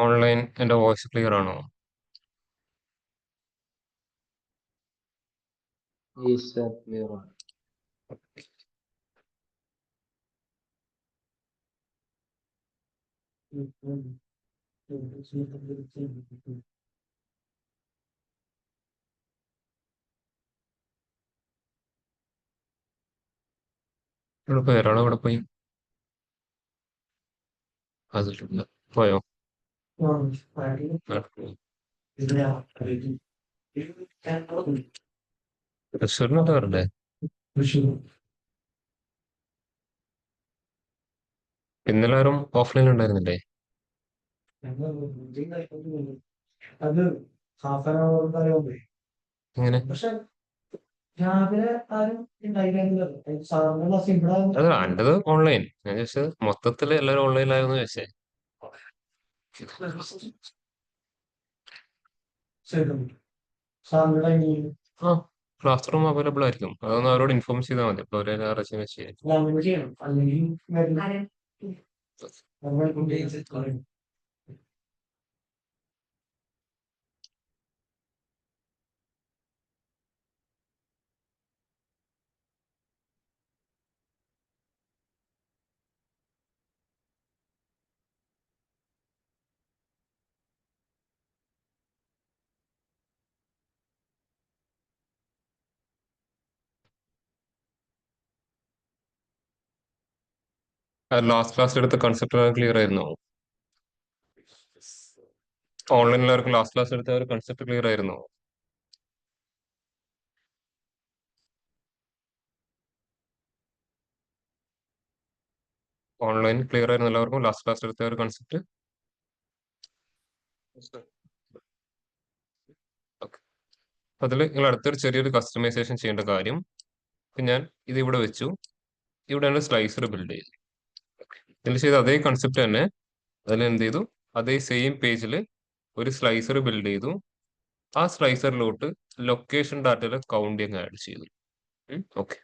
Online എന്റെ voice clear ആണോ? Yes, sir, clear on. ഇവിടെ പോയി ഒരാൾ അവിടെ പോയി അതിലില്ല പോയോ? റെസ്റ്റോറൻറ്റ് വരണ്ടേ? ഇന്നലെ ആരും ഓഫ്ലൈൻ ഉണ്ടായിരുന്നില്ലേ? അത് ഹാഫ് ആൻ അവർ എങ്ങനെ? പക്ഷെ രാവിലെ ആരും ഉണ്ടായില്ല. സാറിന്റെ ക്ലാസ് ഇവിടെ അത് എന്റേത് ഓൺലൈൻ. ഞാൻ ചോദിച്ചത് മൊത്തത്തിൽ എല്ലാവരും ഓൺലൈനിലായിരുന്നു ചോദിച്ചേ. സാറിന്റെ ടൈമിൽ ആ ക്ലാസ് റൂം അവൈലബിൾ ആയിരിക്കും. അതൊന്ന് അവരോട് ഇൻഫോം ചെയ്താൽ മതി. അപ്പൊ അവരെ റെസ്യൂം ചെയ്യാം. നമ്മൾ ചെയ്യണം, അല്ലെങ്കിൽ ലാസ്റ്റ് ക്ലാസ് എടുത്ത കൺസെപ്റ്റ് ക്ലിയർ ആയിരുന്നോ? ഓൺലൈനിൽ ലാസ്റ്റ് ക്ലാസ് എടുത്ത ഒരു കൺസെപ്റ്റ് ക്ലിയർ ആയിരുന്നോ? ഓൺലൈൻ ക്ലിയർ ആയിരുന്നു എല്ലാവർക്കും ലാസ്റ്റ് ക്ലാസ് എടുത്ത ഒരു കൺസെപ്റ്റ്? അതിൽ നിങ്ങൾ അടുത്തൊരു ചെറിയൊരു കസ്റ്റമൈസേഷൻ ചെയ്യേണ്ട കാര്യം, ഇപ്പൊ ഞാൻ ഇത് ഇവിടെ വെച്ചു, ഇവിടെയാണ് സ്ലൈസർ ബിൽഡ് ചെയ്തു. ഇതിൽ ചെയ്ത അതേ കൺസെപ്റ്റ് തന്നെ അതിൽ എന്ത് ചെയ്തു, അതേ സെയിം പേജിൽ ഒരു സ്ലൈസർ ബിൽഡ് ചെയ്തു. ആ സ്ലൈസറിലോട്ട് ലൊക്കേഷൻ ഡാറ്റയിലെ കൗണ്ടിങ് ആഡ് ചെയ്തു. ഓക്കെ,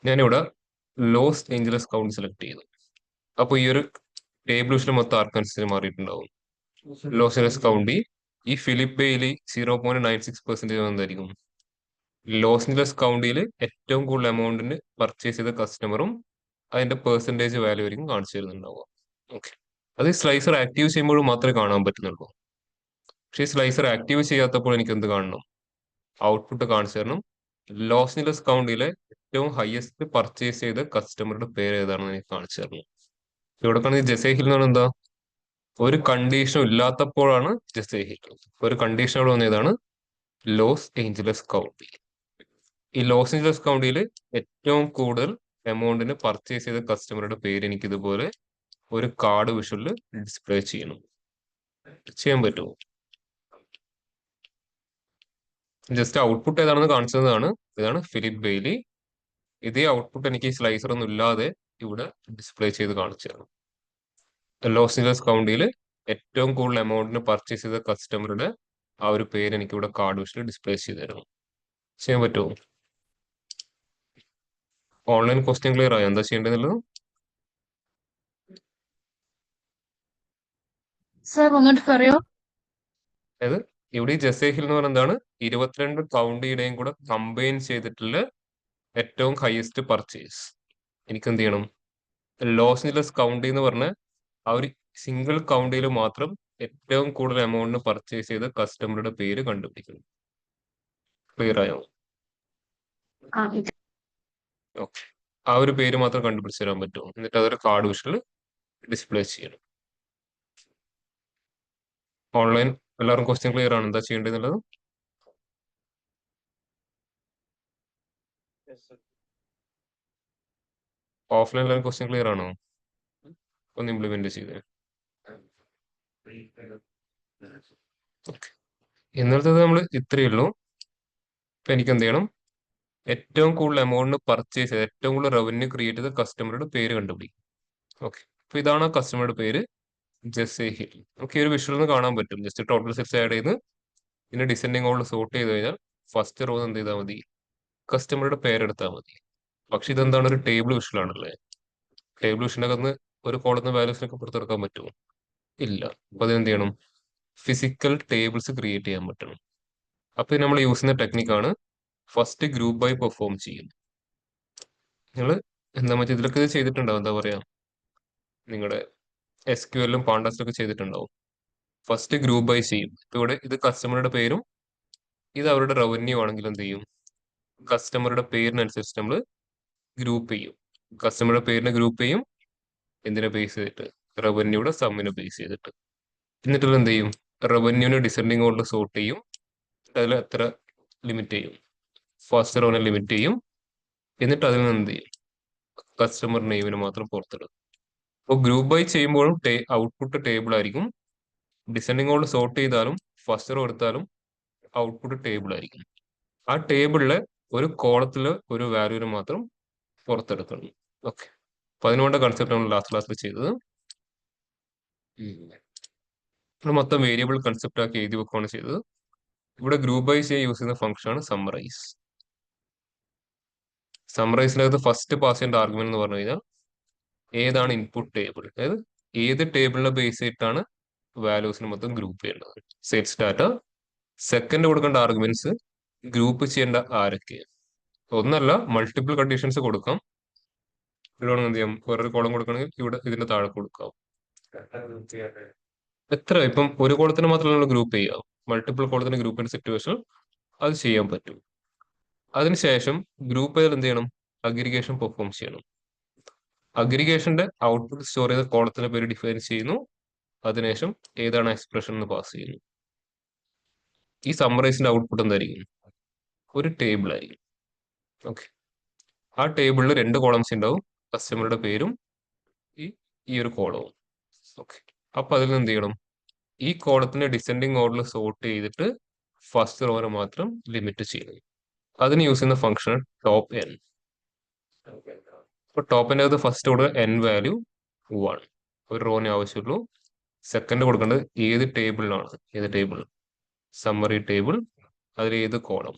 ഞാനിവിടെ ലോസ് ഏഞ്ചലസ് കൗണ്ട് സെലക്ട് ചെയ്തു. അപ്പൊ ഈ ഒരു ടേബിൾ വിഷയം മൊത്തം ആർക്കൻസിന് മാറിയിട്ടുണ്ടാവും. ലോസ് ഏഞ്ചലസ് കൗണ്ടി ഈ ഫിലിപ്പയില് 0.96% എന്തായിരിക്കും? ലോസ് ഏഞ്ചലസ് കൗണ്ടിയിൽ ഏറ്റവും കൂടുതൽ എമൗണ്ടിന് പർച്ചേസ് ചെയ്ത കസ്റ്റമറും അതിന്റെ പെർസെന്റേജ് വാല്യൂ ആയിരിക്കും കാണിച്ചു തരുന്നുണ്ടാവുക. ഓക്കെ, അത് സ്ലൈസർ ആക്റ്റീവ് ചെയ്യുമ്പോൾ മാത്രമേ കാണാൻ പറ്റുന്നുള്ളൂ. പക്ഷേ ഈ സ്ലൈസർ ആക്റ്റീവ് ചെയ്യാത്തപ്പോൾ എനിക്ക് എന്ത് കാണണം? ഔട്ട്പുട്ട് കാണിച്ചു തരണം. ലോസ് ഏഞ്ചലസ് കൗണ്ടിയിലെ ഏറ്റവും ഹയസ്റ്റ് പർച്ചേസ് ചെയ്ത കസ്റ്റമറുടെ പേര് ഏതാണെന്ന് എനിക്ക് കാണിച്ചു തരണം. ഇവിടെ കാണുന്ന ജെസേഹിൽ എന്ന് പറഞ്ഞാൽ എന്താ? ഒരു കണ്ടീഷനും ഇല്ലാത്തപ്പോഴാണ് ജെസേഹിൽ. ഒരു കണ്ടീഷൻ അവിടെ വന്നതാണ് ലോസ് ഏഞ്ചലസ് കൗണ്ടി. ഈ ലോസ് ഏഞ്ചലസ് കൗണ്ടിയിൽ ഏറ്റവും കൂടുതൽ എമൗണ്ടിന് പർച്ചേസ് ചെയ്ത കസ്റ്റമറുടെ പേര് എനിക്ക് ഇതുപോലെ ഒരു കാർഡ് വിഷ്വലിൽ ഡിസ്പ്ലേ ചെയ്യണം. ചെയ്യാൻ പറ്റുമോ? ജസ്റ്റ് ഔട്ട്പുട്ട് ഏതാണെന്ന് കാണിച്ചതാണ്. ഇതാണ് ഫിലിപ്പ് ബെയ്ലി. ഇതേ ഔട്ട്പുട്ട് എനിക്ക് സ്ലൈസർ ഒന്നും ഇല്ലാതെ ഇവിടെ ഡിസ്പ്ലേ ചെയ്ത് കാണിച്ചു തരണം. ലോസ് ഏഞ്ചലസ് കൗണ്ടിയിൽ ഏറ്റവും കൂടുതൽ എമൗണ്ടിന് പർച്ചേസ് ചെയ്ത കസ്റ്റമറുടെ ആ ഒരു പേര് എനിക്ക് ഇവിടെ കാർഡ് വിഷ്വലിൽ ഡിസ്പ്ലേ ചെയ്ത് തരണം. ചെയ്യാൻ പറ്റുമോ? ഓൺലൈൻ ക്വസ്റ്റ്യൻ ക്ലിയർ ആയോ? എന്താ ചെയ്യേണ്ടത്? സർ ഒന്നുകൂടി പറയോ? അതായത് ഇവിടെ ഈ ജസേഹിൽ എന്ന് പറയുന്നത് എന്താണ്? 22 കൗണ്ടിയുടെയും കൂടെ കമ്പൈൻ ചെയ്തിട്ടുള്ള ഏറ്റവും ഹയസ്റ്റ് പർച്ചേസ്. എനിക്ക് എന്ത് ചെയ്യണം? ലോസ് ഏഞ്ചലസ് കൗണ്ടി എന്ന് പറഞ്ഞ ആ ഒരു സിംഗിൾ കൗണ്ടിയിൽ മാത്രം ഏറ്റവും കൂടുതൽ എമൗണ്ടിന് പർച്ചേസ് ചെയ്ത കസ്റ്റമറുടെ പേര് കണ്ടുപിടിക്കണം. ക്ലിയർ ആയോ? ഓക്കെ, ആ ഒരു പേര് മാത്രം കണ്ടുപിടിച്ച് തരാൻ പറ്റുമോ? എന്നിട്ട് അതൊരു കാർഡ് വിഷനിൽ ഡിസ്പ്ലേ ചെയ്യണം. ഓൺലൈൻ എല്ലാവരും ക്വസ്റ്റ്യൻ ക്ലിയർ ആണ്? എന്താ ചെയ്യേണ്ടത്? ഓഫ്ലൈൻ എല്ലാവരും ക്വസ്റ്റ്യൻ ക്ലിയർ ആണോ? ഒന്ന് ഇംപ്ലിമെന്റ് ചെയ്തേ. ഓക്കെ, ഇന്നലത്തേത് നമ്മൾ ഇത്രയേ ഉള്ളൂ. ഇപ്പൊ എനിക്ക് എന്ത് ചെയ്യണം? ഏറ്റവും കൂടുതൽ എമൗണ്ടിന് പർച്ചേസ് ചെയ്ത് ഏറ്റവും കൂടുതൽ റവന്യൂ ക്രിയേറ്റ് ചെയ്ത കസ്റ്റമറുടെ പേര് കണ്ടുപിടിക്കും. ഓക്കെ, അപ്പൊ ഇതാണ് ആ കസ്റ്റമറുടെ പേര്, ജസേഹിൽ. നമുക്ക് ഈ ഒരു വിഷ്വൽ ഒന്ന് കാണാൻ പറ്റും. ജസ്റ്റ് ടോട്ടൽ സെറ്റ്സ് ആഡ് ചെയ്ത് ഇതിന്റെ ഡിസെൻഡിങ് ഓർഡർ സോർട്ട് ചെയ്ത് കഴിഞ്ഞാൽ ഫസ്റ്റ് റോ എന്ത് ചെയ്താൽ മതി? കസ്റ്റമറുടെ പേരെടുത്താൽ മതി. പക്ഷെ ഇതെന്താണ്? ഒരു ടേബിൾ വിഷ്വൽ ആണല്ലേ. ടേബിൾ വിഷനകത്ത് ഒരു കോളത്തിന് വാല്യൂസിനൊക്കെ പുറത്തെടുക്കാൻ പറ്റുമോ? ഇല്ല. അപ്പൊ അതിനെന്ത് ചെയ്യണം? ഫിസിക്കൽ ടേബിൾസ് ക്രിയേറ്റ് ചെയ്യാൻ പറ്റണം. അപ്പൊ നമ്മൾ യൂസ് ചെയ്യുന്ന ടെക്നിക്കാണ് ഫസ്റ്റ് ഗ്രൂപ്പ് ബൈ പെർഫോം ചെയ്യും. നിങ്ങൾ എന്താ മറ്റേ ഇതിലൊക്കെ ഇത് ചെയ്തിട്ടുണ്ടാവും, എന്താ പറയാ, നിങ്ങളുടെ SQL-ലും പാണ്ടാസിലൊക്കെ ചെയ്തിട്ടുണ്ടാവും. ഫസ്റ്റ് ഗ്രൂപ്പ് ബൈ ചെയ്യും. ഇപ്പൊ ഇവിടെ ഇത് കസ്റ്റമറുടെ പേരും ഇത് അവരുടെ റവന്യൂ ആണെങ്കിൽ എന്ത് ചെയ്യും? കസ്റ്റമറുടെ പേരിനനുസരിച്ച് നമ്മൾ ഗ്രൂപ്പ് ചെയ്യും. കസ്റ്റമറുടെ പേരിനെ ഗ്രൂപ്പ് ചെയ്യും. എന്തിനെ ബേസ് ചെയ്തിട്ട്? റവന്യൂയുടെ സമ്മിനെ ബേസ് ചെയ്തിട്ട്. എന്നിട്ട് എന്ത് ചെയ്യും? റവന്യൂവിനെ ഡിസെൻഡിങ് ഓർഡർ സോർട്ട് ചെയ്യും. അതിൽ എത്ര ലിമിറ്റ് ചെയ്യും? ഫസ്റ്റ് റോനെ ലിമിറ്റ് ചെയ്യും. എന്നിട്ട് അതിൽ നിന്ന് എന്ത് ചെയ്യും? കസ്റ്റമർ നെയിമിന് മാത്രം പുറത്തിടും. അപ്പോൾ ഗ്രൂപ്പ് ബൈ ചെയ്യുമ്പോഴും ഔട്ട്പുട്ട് ടേബിൾ ആയിരിക്കും. ഡിസെൻഡിങ് ഓർഡർ സോർട്ട് ചെയ്താലും ഫസ്റ്റ് റോ എടുത്താലും ഔട്ട്പുട്ട് ടേബിൾ ആയിരിക്കും. ആ ടേബിളിലെ ഒരു കോളത്തില് ഒരു വാല്യൂവിന് മാത്രം പുറത്തെടുക്കണം. ഓക്കെ. അപ്പൊ അതിനുവേണ്ട കൺസെപ്റ്റ് നമ്മൾ ലാസ്റ്റ് ക്ലാസ്സിൽ ചെയ്തത്. നമ്മൾ മൊത്തം വേരിയബിൾ കൺസെപ്റ്റ് ആക്കി എഴുതി വെക്കുകയാണ് ചെയ്തത്. ഇവിടെ ഗ്രൂപ്പ് ബൈ ചെയ്യാൻ യൂസ് ചെയ്യുന്ന ഫംഗ്ഷൻ ആണ് സമ്മറൈസ്. സമ്മറൈസിനകത്ത് ഫസ്റ്റ് പാസ് ചെയ്യേണ്ട ആർഗ്യുമെന്റ് എന്ന് പറഞ്ഞു കഴിഞ്ഞാൽ ഏതാണ് ഇൻപുട്ട് ടേബിൾ, അതായത് ഏത് ടേബിളിനെ ബേസ് ചെയ്തിട്ടാണ് വാല്യൂസിന് മൊത്തം ഗ്രൂപ്പ് ചെയ്യേണ്ടത്. Sets data. സെക്കൻഡ് കൊടുക്കേണ്ട ആർഗ്യുമെന്റ്സ് ഗ്രൂപ്പ് ചെയ്യേണ്ട ആരൊക്കെ. ഒന്നല്ല, മൾട്ടിപ്പിൾ കണ്ടീഷൻസ് കൊടുക്കാം. ഇവിടെ എന്ത് ചെയ്യാം? വേറൊരു കോളം കൊടുക്കണമെങ്കിൽ ഇവിടെ ഇതിന്റെ താഴെ കൊടുക്കാം. എത്ര ഇപ്പം ഒരു കോളത്തിന് മാത്രമല്ല നമ്മൾ ഗ്രൂപ്പ് ചെയ്യാം. മൾട്ടിപ്പിൾ കോളത്തിന് ഗ്രൂപ്പ് ചെയ്യുന്ന സിറ്റുവേഷൻ അത് ചെയ്യാൻ പറ്റും. അതിനുശേഷം ഗ്രൂപ്പ് ചെയ്താൽ എന്ത് ചെയ്യണം? അഗ്രിഗേഷൻ പെർഫോം ചെയ്യണം. അഗ്രിഗേഷന്റെ ഔട്ട്പുട്ട് സ്റ്റോർ ചെയ്ത കോളത്തിന്റെ പേര് ഡിഫൈൻ ചെയ്യുന്നു. അതിനുശേഷം ഏതാണ് എക്സ്പ്രഷൻ എന്ന് പാസ് ചെയ്യുന്നു. ഈ സമ്മറൈസിന്റെ ഔട്ട്പുട്ട് എന്തായിരിക്കും? ഒരു ടേബിൾ ആയിരിക്കും. ഓക്കെ. ആ ടേബിളിൽ 2 കോളംസ് ഉണ്ടാവും. കസ്റ്റമറുടെ പേരും ഈ ഒരു കോളവും. ഓക്കെ. അപ്പൊ അതിൽ എന്ത് ചെയ്യണം? ഈ കോളത്തിന്റെ ഡിസെൻഡിങ് ഓർഡറിൽ സോർട്ട് ചെയ്തിട്ട് ഫസ്റ്റ് റോനെ മാത്രം ലിമിറ്റ് ചെയ്യണം. അതിന് യൂസ് ചെയ്യുന്ന ഫംഗ്ഷൻ ടോപ്പ് n. അപ്പൊ ടോപ്പിന്റെ അകത്ത് ഫസ്റ്റ് ഓർഡർ n വാല്യൂ 1 ഒരു റോനെ ആവശ്യമുള്ളൂ. സെക്കൻഡ് കൊടുക്കേണ്ടത് ഏത് ടേബിളിലാണ്? ഏത് ടേബിൾ? Summary table. അതിൽ ഏത് കോളം?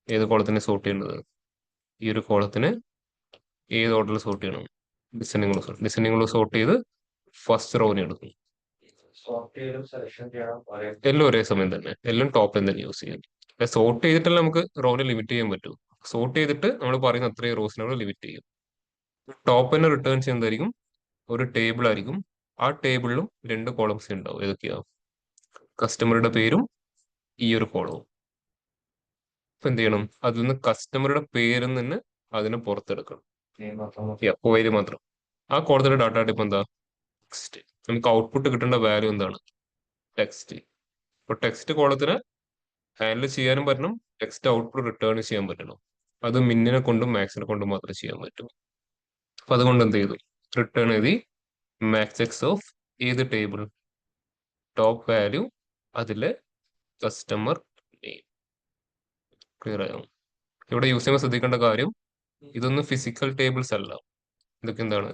ഏത് കോളത്തിനെ സോർട്ട് ചെയ്യേണ്ടത്? ഈ ഒരു കോളത്തിന് ഏത് ഓർഡറിൽ സോർട്ട് ചെയ്യണം? ഡിസെൻഡിങ് സോർട്ട് ചെയ്ത് ഫസ്റ്റ് റോനെ എടുക്കും. എല്ലാം ഒരേ സമയം തന്നെ, എല്ലാം ടോപ്പ് n തന്നെ യൂസ് ചെയ്യും. സോർട്ട് ചെയ്തിട്ടല്ല നമുക്ക് റോനെ ലിമിറ്റ് ചെയ്യാൻ പറ്റൂ. സോർട്ട് ചെയ്തിട്ട് നമ്മൾ പറയുന്ന അത്രയും റോസിനെ നമ്മൾ ലിമിറ്റ് ചെയ്യും. ടോപ്പ് തന്നെ റിട്ടേൺ ചെയ്യുന്നതായിരിക്കും ഒരു ടേബിൾ ആയിരിക്കും. ആ ടേബിളിലും 2 കോളംസ് ഉണ്ടാവും. ഏതൊക്കെയാ? കസ്റ്റമറുടെ പേരും ഈ ഒരു കോളവും. അപ്പൊ എന്ത് ചെയ്യണം? അതിൽ നിന്ന് കസ്റ്റമറുടെ പേരിൽ നിന്ന് അതിനെ പുറത്തെടുക്കണം. പേര് മാത്രം. ആ കോളത്തിന്റെ ഡാറ്റ ടൈപ്പ് എന്താ? ടെക്സ്റ്റ്. നമുക്ക് ഔട്ട്പുട്ട് കിട്ടേണ്ട വാല്യൂ എന്താണ്? ടെക്സ്റ്റ്. അപ്പൊ ടെക്സ്റ്റ് കോളത്തിന് ഹാൻഡിൽ ചെയ്യാനും പറ്റണം, ടെക്സ്റ്റ് ഔട്ട്പുട്ട് റിട്ടേൺ ചെയ്യാൻ പറ്റണം. അത് മിന്നിനെ കൊണ്ടും മാക്സിനെ കൊണ്ടും മാത്രമേ ചെയ്യാൻ പറ്റൂ. അപ്പൊ അതുകൊണ്ട് എന്ത് ചെയ്തു? റിട്ടേൺ എഴുതി മാക്സ് എക്സ് ഓഫ് ഏത് ടേബിൾ? ടോപ്പ് വാല്യൂ അതിലെ കസ്റ്റമർ നെയിം. ക്ലിയർ ആയോ? ഇവിടെ യൂസ് ചെയ്യുമ്പോൾ ശ്രദ്ധിക്കേണ്ട കാര്യം, ഇതൊന്നും ഫിസിക്കൽ ടേബിൾസ് അല്ല. ഇതൊക്കെ എന്താണ്?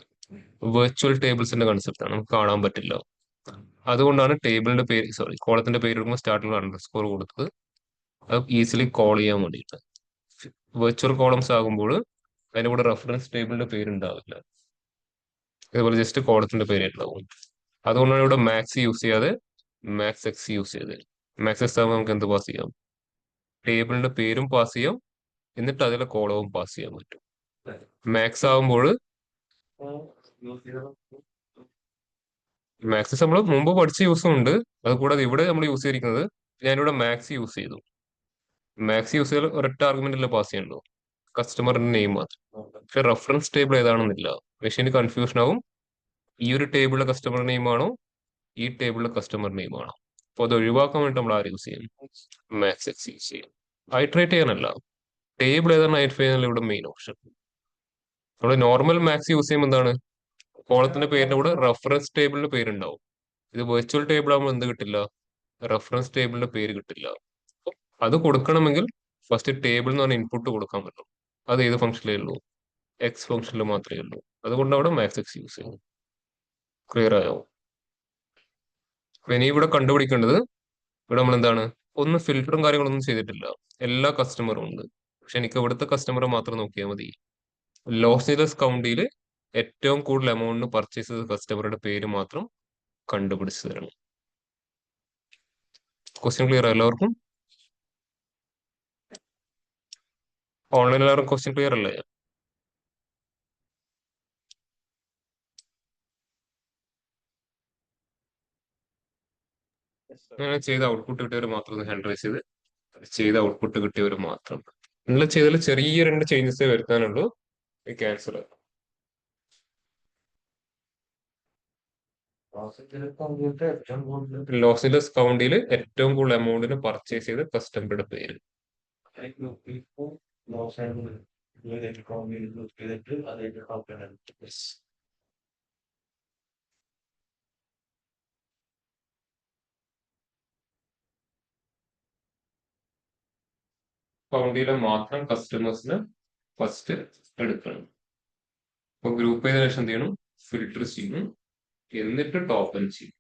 വെർച്വൽ ടേബിൾസിന്റെ കൺസെപ്റ്റ് ആണ്. നമുക്ക് കാണാൻ പറ്റില്ല. അതുകൊണ്ടാണ് ടേബിളിന്റെ പേര്, സോറി, കോളത്തിന്റെ പേര് എടുക്കുമ്പോൾ സ്റ്റാർട്ടിൽ അണ്ടർസ്കോർ കൊടുത്തത്. അത് ഈസിലി കോൾ ചെയ്യാൻ വേണ്ടിയിട്ട്. വെർച്വൽ കോളംസ് ആകുമ്പോൾ അതിന്റെ കൂടെ റെഫറൻസ് ടേബിളിന്റെ പേര് ഉണ്ടാവില്ല. ഇതുപോലെ ജസ്റ്റ് കോളത്തിന്റെ പേര് ഉണ്ടാവും. അതുകൊണ്ടാണ് ഇവിടെ മാക്സ് യൂസ് ചെയ്യാതെ മാക്സ് എക്സ് യൂസ് ചെയ്തത്. മാക്സ് എക്സ് ആകുമ്പോൾ നമുക്ക് എന്ത് പാസ് ചെയ്യാം? ടേബിളിന്റെ പേരും പാസ് ചെയ്യാം, എന്നിട്ട് അതിലെ കോളവും പാസ് ചെയ്യാൻ പറ്റും. മാക്സ് ആകുമ്പോൾ മാക്സ് നമ്മൾ മുമ്പ് പഠിച്ച യൂസും ഉണ്ട്. അതുകൂടാതെ ഇവിടെ നമ്മൾ യൂസ് ചെയ്തിരിക്കുന്നത്, ഞാനിവിടെ മാക്സ് യൂസ് ചെയ്തു. മാക്സ് യൂസ് ചെയ്താൽ ഒരൊറ്റ ആർഗ്യുമെന്റിൽ പാസ് ചെയ്യണ്ടോ? കസ്റ്റമറിന്റെ നെയിം മാത്രം. പക്ഷെ റെഫറൻസ് ടേബിൾ ഏതാണെന്നില്ല. മെഷീന് കൺഫ്യൂഷൻ ആവും. ഈ ഒരു ടേബിളിലെ കസ്റ്റമർ നെയിം ആണോ ഈ ടേബിളിലെ കസ്റ്റമർ നെയിം ആണോ? അപ്പോൾ അത് ഒഴിവാക്കാൻ വേണ്ടി നമ്മൾ ആര് യൂസ് ചെയ്യും? മാക്സ് എക്സ് യൂസ് ചെയ്യും. ഐട്രേറ്റ് ചെയ്യാനല്ല, ടേബിൾ ഏതാണ് ഐട്രേറ്റ് ചെയ്യാനുള്ള ഇവിടെ മെയിൻ ഓപ്ഷൻ. നമ്മൾ നോർമൽ മാക്സ് യൂസ് ചെയ്യുമ്പോൾ എന്താണ്? കോളത്തിന്റെ പേരിന്റെ കൂടെ റെഫറൻസ് ടേബിളിന്റെ പേരുണ്ടാവും. ഇത് വെർച്വൽ ടേബിൾ ആകുമ്പോൾ എന്ത് കിട്ടില്ല? റെഫറൻസ് ടേബിളിന്റെ പേര് കിട്ടില്ല. അത് കൊടുക്കണമെങ്കിൽ ഫസ്റ്റ് ടേബിൾ എന്ന് പറഞ്ഞ ഇൻപുട്ട് കൊടുക്കാൻ പറ്റും. അത് ഏത് ഫംഗ്ഷനിലേ ഉള്ളൂ? എക്സ് ഫംഗ്ഷനിൽ മാത്രമേ ഉള്ളൂ. അതുകൊണ്ട് അവിടെ മാക്സ് എക്സ് യൂസ് ചെയ്യും. ക്ലിയർ ആയോ? ഇനി ഇവിടെ കണ്ടുപിടിക്കേണ്ടത്, ഇവിടെ നമ്മൾ എന്താണ്, ഒന്നും ഫിൽറ്ററും കാര്യങ്ങളൊന്നും ചെയ്തിട്ടില്ല. എല്ലാ കസ്റ്റമറും ഉണ്ട്. പക്ഷെ എനിക്ക് ഇവിടുത്തെ കസ്റ്റമർ മാത്രം നോക്കിയാൽ മതി. ലോസ് ഏഞ്ചലസ് കൗണ്ടിയിൽ ഏറ്റവും കൂടുതൽ എമൗണ്ടിന് പർച്ചേസ് ചെയ്ത കസ്റ്റമറുടെ പേര് മാത്രം കണ്ടുപിടിച്ച് തരണം. ക്വസ്റ്റ്യൻ ക്ലിയർ എല്ലാവർക്കും? ഓൺലൈൻ എല്ലാവർക്കും ക്വസ്റ്റ്യൻ ക്ലിയർ അല്ലേ? അങ്ങനെ ചെയ്ത ഔട്ട്പുട്ട് കിട്ടിയവർ മാത്രം ഒന്ന് ഹാൻഡ് റൈസ് ചെയ്ത് ചെയ്ത ഔട്ട്പുട്ട് കിട്ടിയവർ മാത്രം. നിങ്ങൾ ചെയ്തതിൽ ചെറിയ 2 ചേഞ്ചസ് വരുത്താനുള്ളൂ. ക്യാൻസൽ ലോസിലെസ് കൗണ്ടിൽ ഏറ്റവും കൂടുതൽ എമൗണ്ടിന് പർച്ചേസ് ചെയ്ത് കസ്റ്റമറുടെ പേര്. Yes. കൗണ്ടിയിലെ മാത്രം കസ്റ്റമേഴ്സിന് ഫസ്റ്റ് എടുക്കണം. അപ്പൊ ഗ്രൂപ്പ് ചെയ്ത ശേഷം എന്ത് ചെയ്യണം? ഫിൽട്ടർ ചെയ്യണം, എന്നിട്ട് ടോപ്പൻ ചെയ്യും.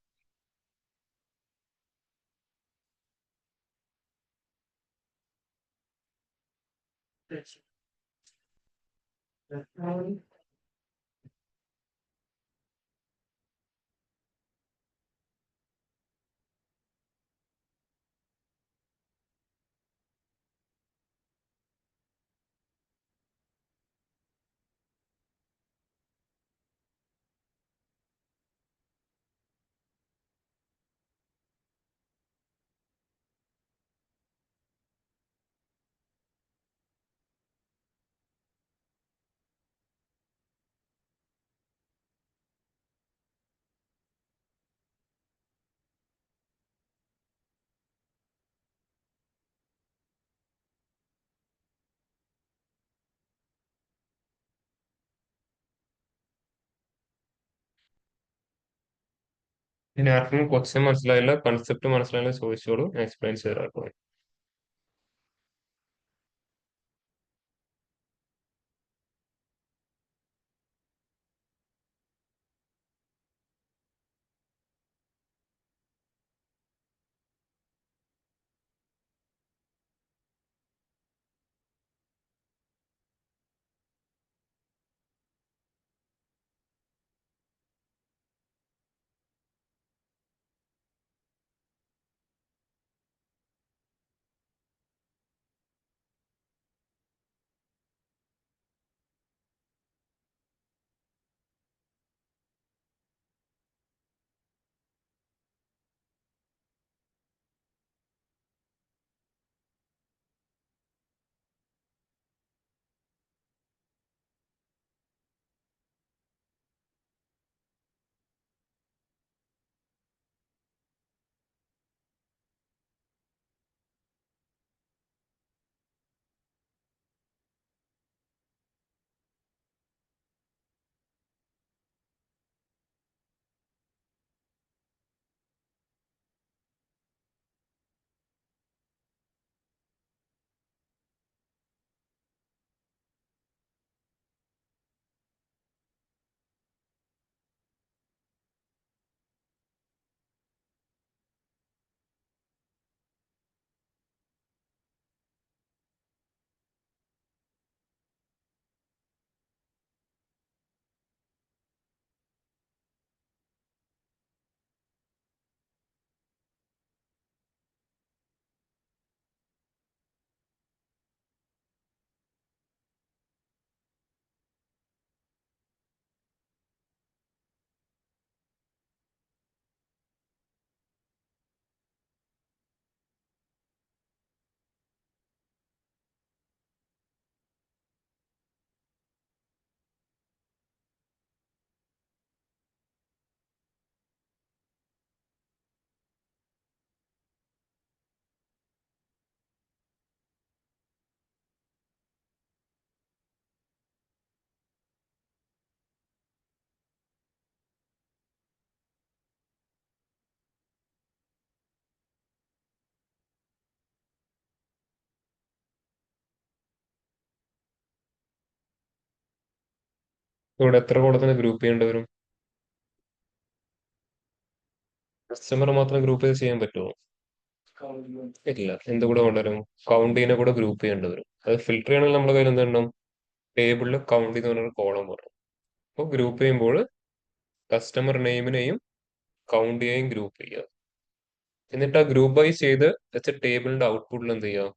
ഇനി ആർക്കും ക്വസ്റ്റ്യൻ മനസ്സിലായില്ല, കൺസെപ്റ്റ് മനസ്സിലായില്ല ചോദിച്ചോളൂ, ഞാൻ എക്സ്പ്ലെയിൻ ചെയ്തേക്കാം. ഇവിടെ എത്ര കോളത്തിന് ഗ്രൂപ്പ് ചെയ്യേണ്ടി വരും? കസ്റ്റമർ മാത്രം ഗ്രൂപ്പ് ചെയ്ത് ചെയ്യാൻ പറ്റുമോ? ഇല്ല. എന്തുകൂടെ കൊണ്ടുവരും? കൗണ്ടിനെ കൂടെ ഗ്രൂപ്പ് ചെയ്യേണ്ടി വരും. അത് ഫിൽട്ടർ ചെയ്യണമെങ്കിൽ നമ്മുടെ കയ്യിൽ എന്തുണ്ടാവും? ടേബിളിൽ കൗണ്ട് എന്ന് പറഞ്ഞൊരു കോളം വരും. അപ്പോൾ ഗ്രൂപ്പ് ചെയ്യുമ്പോൾ കസ്റ്റമർ നെയിമിനെയും കൗണ്ട് ചെയ്യുകയും ഗ്രൂപ്പ് ചെയ്യുക. എന്നിട്ട് ആ ഗ്രൂപ്പ് ബൈ ചെയ്ത് വെച്ച ടേബിളിന്റെ ഔട്ട്പുട്ടിൽ എന്ത് ചെയ്യുക,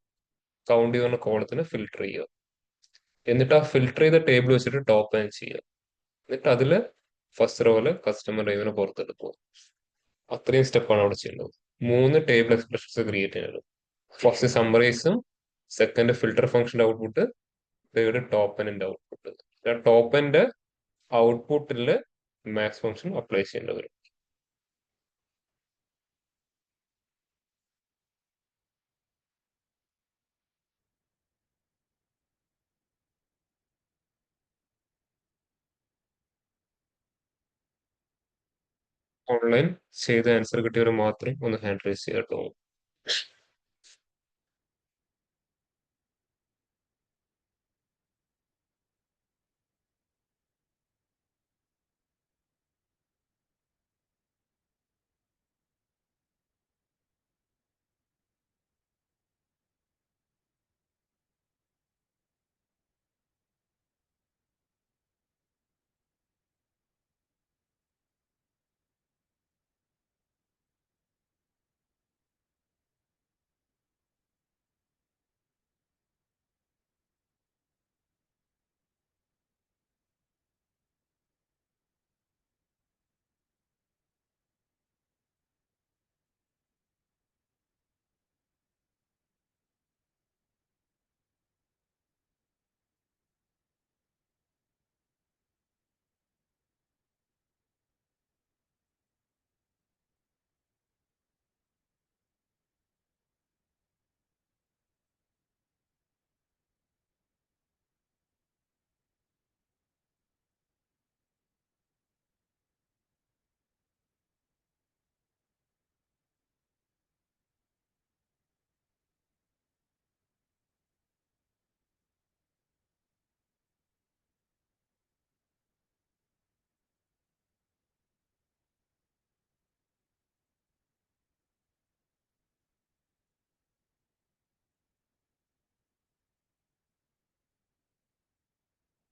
കൗണ്ട് ചെയ്യുന്ന കോളത്തിന് ഫിൽട്ടർ ചെയ്യുക. എന്നിട്ട് ആ ഫിൽട്ടർ ചെയ്ത ടേബിൾ വെച്ചിട്ട് ടോപ്പ് ആൻഡ് ചെയ്യുക. എന്നിട്ട് അതിൽ ഫസ്റ്റ് റോയില് കസ്റ്റമർ ഡ്രൈവിനെ പുറത്തെടുക്കുക. അത്രയും സ്റ്റെപ്പാണ് അവിടെ ചെയ്യേണ്ടത്. 3 ടേബിൾ എക്സ്പ്രഷൻസ് ക്രിയേറ്റ് ചെയ്യുന്നത്. ഫസ്റ്റ് സമ്മറൈസും, സെക്കൻഡ് ഫിൽട്ടർ ഫംഗ്ഷന്റെ ഔട്ട്പുട്ട്, തേർഡ് ടോപ്പ് എൻഡിന്റെ ഔട്ട്പുട്ട്. ടോപ്പ് എൻഡ് ഔട്ട്പുട്ടിൽ മാക്സ് ഫംഗ്ഷൻ അപ്ലൈ ചെയ്യേണ്ടി വരും. ഓൺലൈൻ ചെയ്ത ആൻസർ കിട്ടിയവർ മാത്രം ഒന്ന് ഹാൻഡ് റൈസ് ചെയ്യാട്ടോ.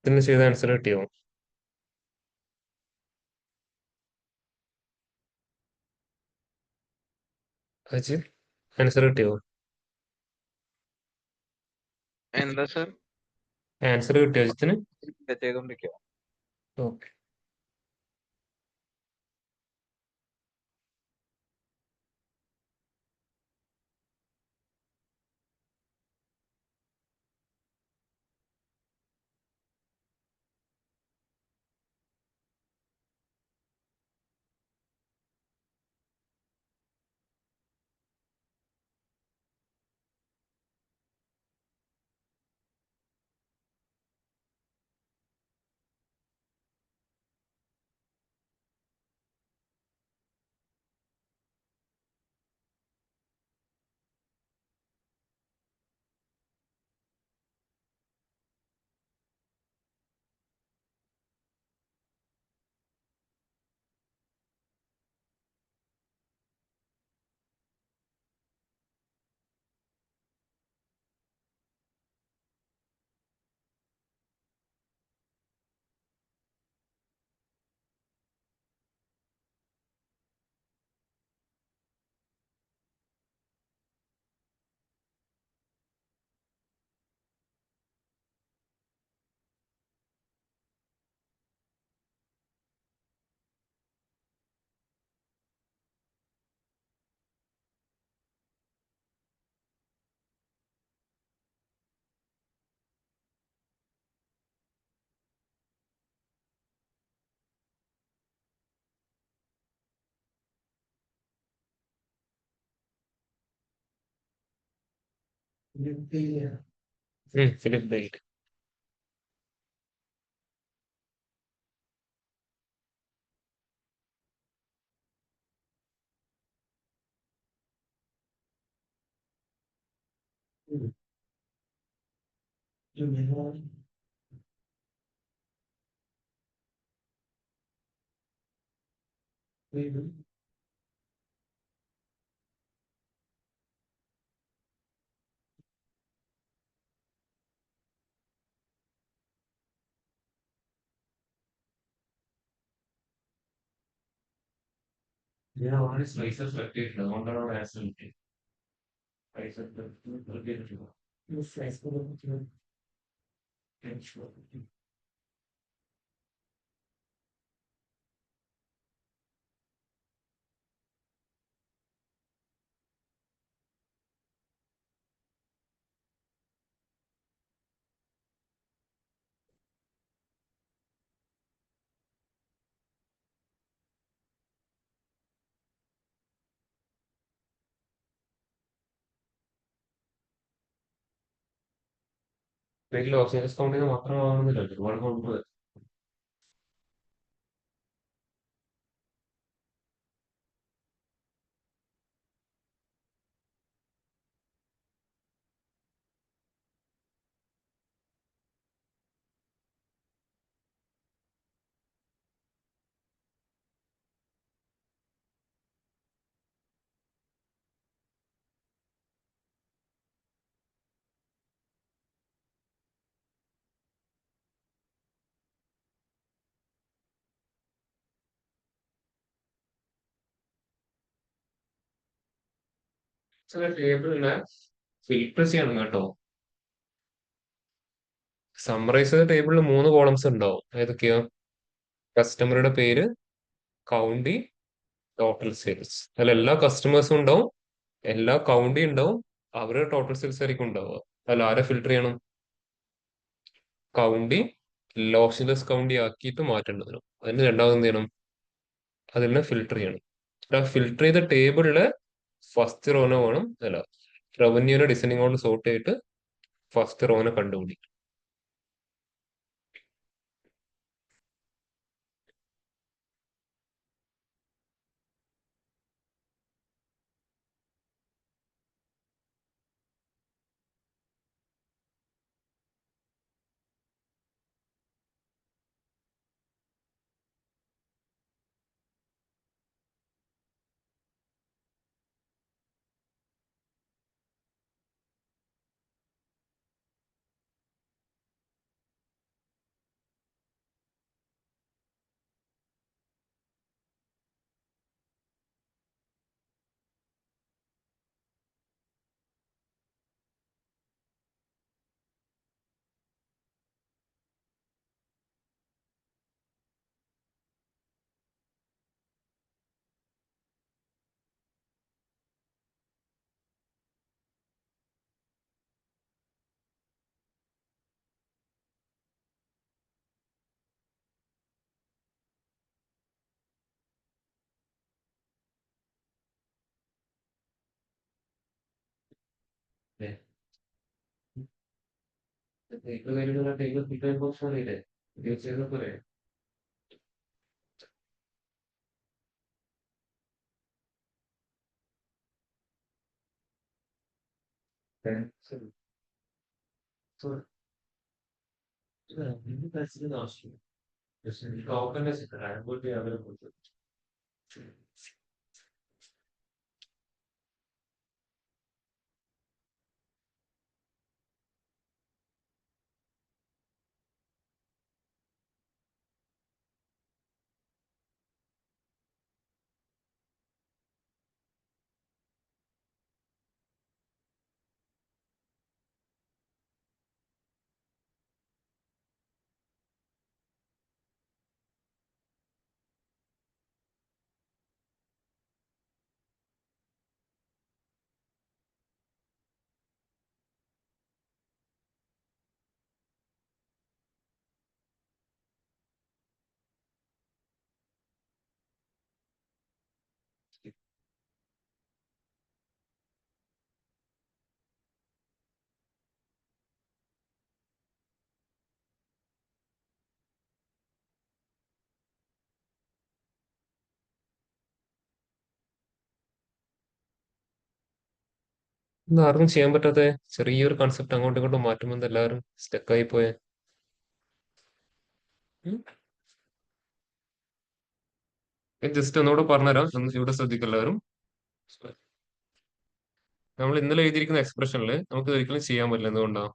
ഇതിന് ചെയ്ത ആൻസർ കിട്ടിയോ? അജി, ആൻസർ കിട്ടിയോ? എന്താ സർ? ആൻസർ കിട്ടിയോ അജിത്തിന്? ചെയ്തോണ്ടിരിക്കുക. ഓക്കെ. Philip date. ഞാൻ ഓൾറെഡി സ്ലൈസർ സെലക്ട് ചെയ്തിട്ടുണ്ട്, അതുകൊണ്ടാണ് അവിടെ ആൻസർ കിട്ടിയത്. സ്ലൈസർ സെലക്ട് ചെയ്തിട്ടില്ല. ലോസ് ഏഞ്ചൽസ് കൗണ്ടിന് മാത്രം ആവുന്നില്ല, ഒരുപാട് കൗണ്ട്. ചില ടേബിളിനെ ഫിൽട്ടർ ചെയ്യണം കേട്ടോ. സമ്മറൈസ് ചെയ്ത ടേബിളിൽ 3 കോളംസ് ഉണ്ടാവും. ഏതൊക്കെയാ? കസ്റ്റമറുടെ പേര്, കൗണ്ടി, ടോട്ടൽ സെയിൽസ്. അതിൽ എല്ലാ കസ്റ്റമേഴ്സും ഉണ്ടാവും, എല്ലാ കൗണ്ടി ഉണ്ടാവും, അവരുടെ ടോട്ടൽ സെയിൽസ് ആയിരിക്കും ഉണ്ടാവുക. അതിൽ ആരെ ഫിൽട്ടർ ചെയ്യണം? കൗണ്ടി ലോസ്ലെസ് കൗണ്ടി ആക്കിയിട്ട് മാറ്റേണ്ടി വരും. അതിന് രണ്ടാമത് എന്ത് ചെയ്യണം? അതിനെ ഫിൽട്ടർ ചെയ്യണം. ആ ഫിൽട്ടർ ചെയ്ത ടേബിളിലെ ഫസ്റ്റ് റോനെ വേണം, അല്ല റവന്യൂനെ ഡിസെൻഡിങ് കൊണ്ട് സോർട്ട് ചെയ്തിട്ട് ഫസ്റ്റ് റോനെ കണ്ടുപിടിക്കും. ഇന്ന് ആർക്കും ചെയ്യാൻ പറ്റാത്ത ചെറിയൊരു കൺസെപ്റ്റ് അങ്ങോട്ടും ഇങ്ങോട്ടും മാറ്റുമ്പോൾ എല്ലാവരും സ്റ്റക്കായി പോയെ. ജസ്റ്റ് ഒന്നുകൂടെ പറഞ്ഞുതരാം, ഇവിടെ ശ്രദ്ധിക്കുക എല്ലാവരും. നമ്മൾ ഇന്നലെ എഴുതിയിരിക്കുന്ന എക്സ്പ്രഷനിൽ നമുക്ക് ഒരിക്കലും ചെയ്യാൻ പറ്റില്ല. എന്തുകൊണ്ടാണ്?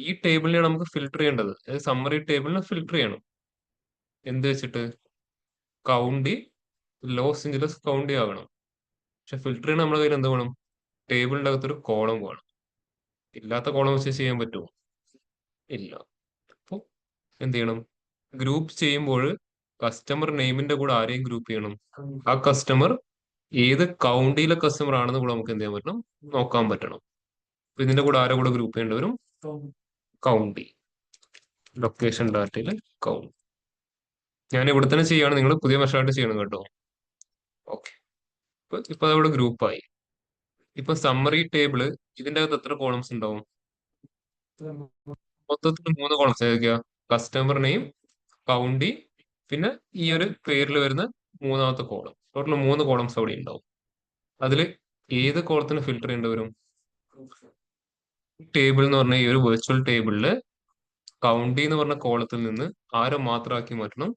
ഈ ടേബിളിനെയാണ് നമുക്ക് ഫിൽട്ടർ ചെയ്യേണ്ടത്. സമ്മറി ടേബിളിനെ ഫിൽട്ടർ ചെയ്യണം. എന്ത് വെച്ചിട്ട്? കൗണ്ടി ലോസ് ഏഞ്ചലസ് കൗണ്ടി ആകണം. പക്ഷെ ഫിൽട്ടർ ചെയ്യണ നമ്മുടെ കയ്യിൽ എന്ത് വേണം? ടേബിളിന്റെ അകത്തൊരു കോളം വേണം. ഇല്ലാത്ത കോളം വെച്ച് ചെയ്യാൻ പറ്റുമോ? ഇല്ല. അപ്പോൾ എന്ത് ചെയ്യണം? ഗ്രൂപ്പ് ചെയ്യുമ്പോൾ കസ്റ്റമർ നെയിമിന്റെ കൂടെ ആരെയും ഗ്രൂപ്പ് ചെയ്യണം? ആ കസ്റ്റമർ ഏത് കൗണ്ടിയിലെ കസ്റ്റമർ ആണെന്ന് കൂടെ നമുക്ക് എന്ത് ചെയ്യാൻ പറ്റണം? നോക്കാൻ പറ്റണം. അപ്പൊ ഇതിന്റെ കൂടെ ആരെ കൂടെ ഗ്രൂപ്പ് ചെയ്യേണ്ടി വരും? കൗണ്ടി. ലൊക്കേഷൻ ഡാറ്റയിൽ കൗണ്ട്. ഞാൻ ഇവിടെ തന്നെ ചെയ്യാണ്, നിങ്ങൾ പുതിയ മെഷർഡ് ചെയ്യണം കേട്ടോ. ഓക്കെ, ഇപ്പൊ അതവിടെ ഗ്രൂപ്പായി. ഇപ്പൊ സമ്മറി ടേബിള് ഇതിന്റെ അകത്ത് എത്ര കോളംസ് ഉണ്ടാവും? മൊത്തത്തിൽ 3 കോളംസ് ഏതൊക്കെയാ? കസ്റ്റമർ നെയിം, കൗണ്ടി, പിന്നെ ഈ ഒരു പേരിൽ വരുന്ന മൂന്നാമത്തെ കോളം. ടോട്ടൽ 3 കോളംസ് അവിടെ ഉണ്ടാവും. അതിൽ ഏത് കോളത്തിന് ഫിൽട്ടർ ചെയ്യേണ്ടി വരും? ടേബിൾ എന്ന് പറഞ്ഞ ഈ ഒരു വെർച്വൽ ടേബിളില് കൗണ്ടി എന്ന് പറഞ്ഞ കോളത്തിൽ നിന്ന് ആരെ മാത്രമാക്കി മാറ്റണം?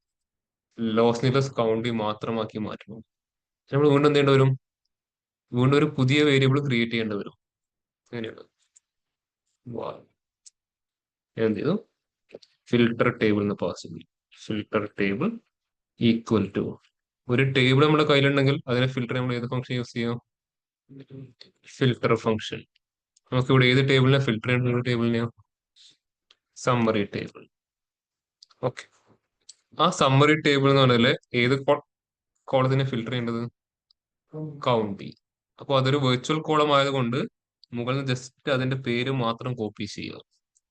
ലോസ് നീലസ് കൗണ്ടി മാത്രമാക്കി മാറ്റണം. നമ്മൾ വീണ്ടും എന്ത് ചെയ്യേണ്ടി വരും? വീണ്ടും ഒരു പുതിയ വേരിയബിൾ ക്രിയേറ്റ് ചെയ്യേണ്ടി വരും. അങ്ങനെയാണ്. എന്ത് ചെയ്തു? ഫിൽട്ടർ ടേബിൾ എന്ന് പാസ് ചെയ്തു. ഫിൽട്ടർ ടേബിൾ ഈക്വൽ ടു ഒരു ടേബിൾ നമ്മുടെ കയ്യിലുണ്ടെങ്കിൽ അതിനെ ഫിൽട്ടർ നമ്മൾ ഏത് ഫംഗ്ഷൻ യൂസ് ചെയ്യാം? Filter function. നമുക്ക് ഇവിടെ ഏത് ടേബിളിനെ ഫിൽട്ടർ ചെയ്യേണ്ട? ടേബിളിനെയോ? Summary table. ഓക്കെ, ആ സമ്മറി ടേബിൾ എന്ന് പറഞ്ഞാൽ ഏത് കോളത്തിനെ ഫിൽട്ടർ ചെയ്യേണ്ടത്? കൗണ്ടി. അപ്പോൾ അതൊരു വെർച്വൽ കോളം ആയതുകൊണ്ട് മുകളിൽ ജസ്റ്റ് അതിന്റെ പേര് മാത്രം കോപ്പി ചെയ്യുക.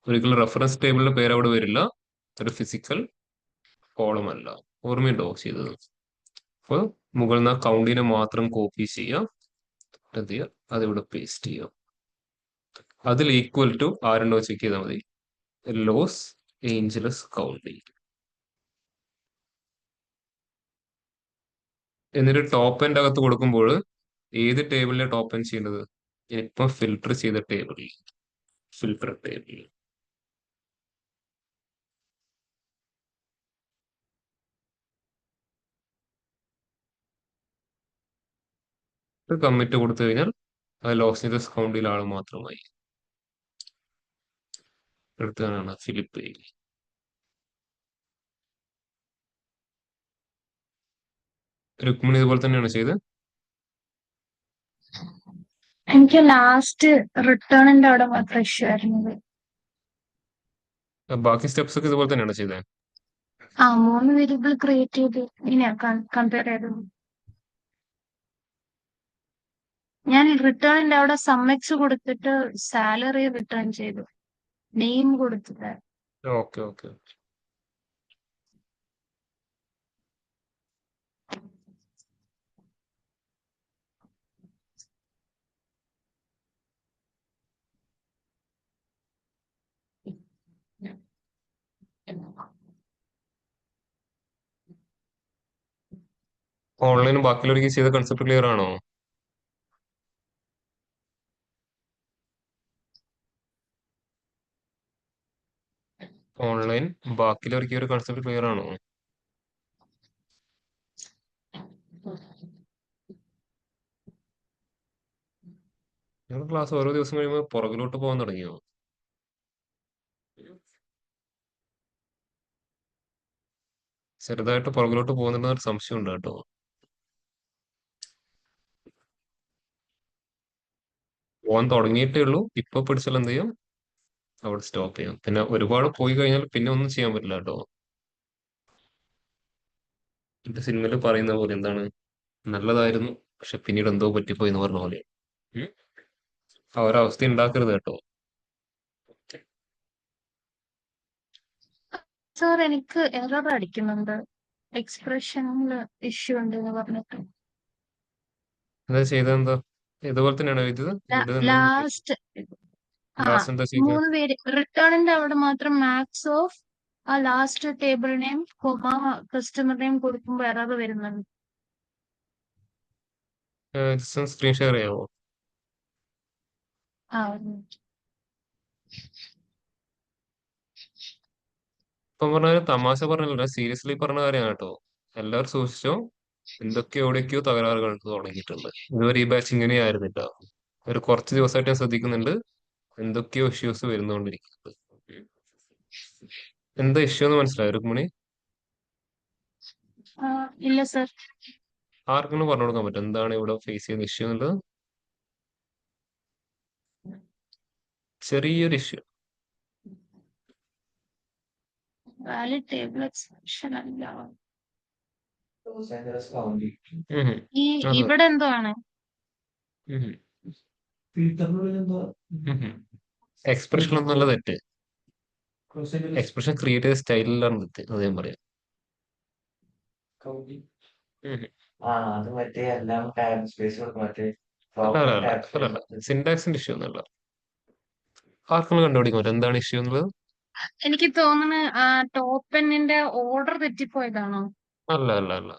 ഒരിക്കലും റെഫറൻസ് ടേബിളിന്റെ പേര് അവിടെ വരില്ല. ഒരു ഫിസിക്കൽ കോളം അല്ല. ഓർമ്മയുണ്ടോ ചെയ്തത്? അപ്പോൾ മുകളിൽ നിന്ന് കൗണ്ടിനെ മാത്രം കോപ്പി ചെയ്യുക, എന്ത് ചെയ്യുക, അതിവിടെ പേസ്റ്റ് ചെയ്യുക. അതിൽ ഈക്വൽ ടു ആരുണ്ടോ ചെക്ക് ചെയ്താൽ മതി. Loss Angeles county. എന്നിട്ട് ടോപ്പ് എൻഡ് അകത്ത് കൊടുക്കുമ്പോൾ ഏത് ടേബിളിലെ ടോപ്പ് എൻഡ് ചെയ്യേണ്ടത്? ഇപ്പൊ ഫിൽട്ടർ ചെയ്ത ടേബിളിൽ. Filter table. കമ്മിറ്റ് കൊടുത്തു കഴിഞ്ഞാൽ അത് ലോസ് ഏഞ്ചലസ് കൗണ്ടിയിലെ ആൾ മാത്രമായി. എടുത്താണ് ഫിലിപ്പ്. രുക്മിണി ഇതുപോലെ തന്നെയാണ് ചെയ്ത്. എനിക്ക് ലാസ്റ്റ് റിട്ടേണിന്റെ അവിടെ മാത്രം ഇഷ്യൂ ആയിരുന്നത്. ബാക്കി സ്റ്റെപ്സ് ഒക്കെ ഇതുപോലെ തന്നെയാണ് ചെയ്തത്. 3 വേരിയബിൾ ക്രിയേറ്റ് ചെയ്ത് ഇങ്ങനെയാ കമ്പയർ ചെയ്തത്. ഞാൻ റിട്ടേണിന്റെ അവിടെ സമ്മെക്സ് കൊടുത്തിട്ട് സാലറി റിട്ടേൺ ചെയ്തു, നെയിം കൊടുത്തിട്ട്. Okay okay. ഓൺലൈനും ബാക്കിയുള്ളവർക്ക് ചെയ്ത കൺസെപ്റ്റ് ക്ലിയർ ആണോ? ഓൺലൈൻ ബാക്കിയുള്ളവർക്ക് ഒരു കൺസെപ്റ്റ് ക്ലിയർ ആണോ? ഞങ്ങൾ ക്ലാസ് ഓരോ ദിവസം കഴിയുമ്പോൾ പുറകിലോട്ട് പോകാൻ തുടങ്ങിയോ? ചെറുതായിട്ട് പുറകിലോട്ട് പോകുന്നുണ്ടെന്നൊരു സംശയം ഉണ്ട് കേട്ടോ. പോകാൻ തുടങ്ങിയിട്ടേ ഉള്ളൂ. ഇപ്പൊ പിടിച്ചാൽ എന്ത് ചെയ്യും? അവിടെ സ്റ്റോപ്പ് ചെയ്യാം. പിന്നെ ഒരുപാട് പോയി കഴിഞ്ഞാൽ പിന്നെ ഒന്നും ചെയ്യാൻ പറ്റില്ല കേട്ടോ. എന്റെ സിനിമയിൽ പറയുന്ന പോലെ എന്താണ്, നല്ലതായിരുന്നു പക്ഷെ പിന്നീട് എന്തോ പറ്റിപ്പോയി എന്ന് പറഞ്ഞ പോലെ. ആ ഒരവസ്ഥ ഉണ്ടാക്കരുത് കേട്ടോ. സാർ എനിക്ക് എറർ അടിക്കുന്നുണ്ട്, എക്സ്പ്രഷനിൽ ഇഷ്യൂ ഉണ്ട് എന്ന് പറഞ്ഞിട്ട്. എന്താ ചെയ്തെന്താ? ഇതുപോലെ തന്നെയാണ് എഴുതിയത്. ലാസ്റ്റ് ലാസ്റ്റ് എന്താ ചെയ്തത്? 3 പേര് റിട്ടേണിന്റെ അവിടെ മാത്രം മാക്സ് ഓഫ് ആ last table name customer name കൊടുക്കുമ്പോ എറർ വരുന്നുണ്ട്. സ്ക്രീൻ ഷെയർ ചെയ്യാവോ? ഒരു minute. ഇപ്പം പറഞ്ഞ തമാശ പറഞ്ഞല്ല, സീരിയസ്ലി പറഞ്ഞ കാര്യമാണ് കേട്ടോ. എല്ലാവരും സൂക്ഷിച്ചോ. എന്തൊക്കെയോ എവിടെയൊക്കെയോ തകരാറുകൾ തുടങ്ങിയിട്ടുണ്ട്. ഇതുവരെ ഈ ബാച്ച് ഇങ്ങനെയായിരുന്നില്ല. ഒരു കുറച്ച് ദിവസമായിട്ട് ഞാൻ ശ്രദ്ധിക്കുന്നുണ്ട്, എന്തൊക്കെയോ ഇഷ്യൂസ് വരുന്നുകൊണ്ടിരിക്കുന്നത്. എന്താ ഇഷ്യൂ എന്ന് മനസ്സിലായോ രുക്മിണി? ഇല്ല സർ. ആർക്കെങ്കിലും പറഞ്ഞു കൊടുക്കാൻ പറ്റും എന്താണ് ഇവിടെ ഫേസ് ചെയ്യുന്ന ഇഷ്യൂ എന്നുള്ളത്? ചെറിയൊരു ഇഷ്യൂ. വാലിഡ് ടേബിൾ എക്സ്പ്രഷൻ അല്ല. ലോസ് ആഞ്ചലസ് കൗണ്ടി ഈ അത് ഇവിടെ എന്തോ ആണ്? ഫിൽറ്ററിനുള്ളിൽ എന്തോ എക്സ്പ്രഷൻ ഒന്നുമല്ല തെറ്റ്. ലോസ് ആഞ്ചലസ് എക്സ്പ്രഷൻ ക്രിയേറ്റ് ചെയ്ത സ്റ്റൈലിലാണ് തെറ്റ്, അത് ഞാൻ പറയാം. കൗണ്ടി ഉം. അത് മറ്റേ എല്ലാം ടാബ് സ്പേസ് കൊടുക്കും മറ്റേ അല്ല സിന്റാക്സിന്റെ ഇഷ്യൂ ഒന്നുമല്ല. ആർക്കെങ്കിലും കണ്ടുപിടിക്കാൻ പറ്റും എന്താണ് ഇഷ്യൂ എന്നുള്ളത്? എനിക്ക് തോന്നുന്നു ആ ടോപ്പ് പെന്നിന്റെ ഓർഡർ തെറ്റിപ്പോയതാണോ? അല്ല അല്ല അല്ല,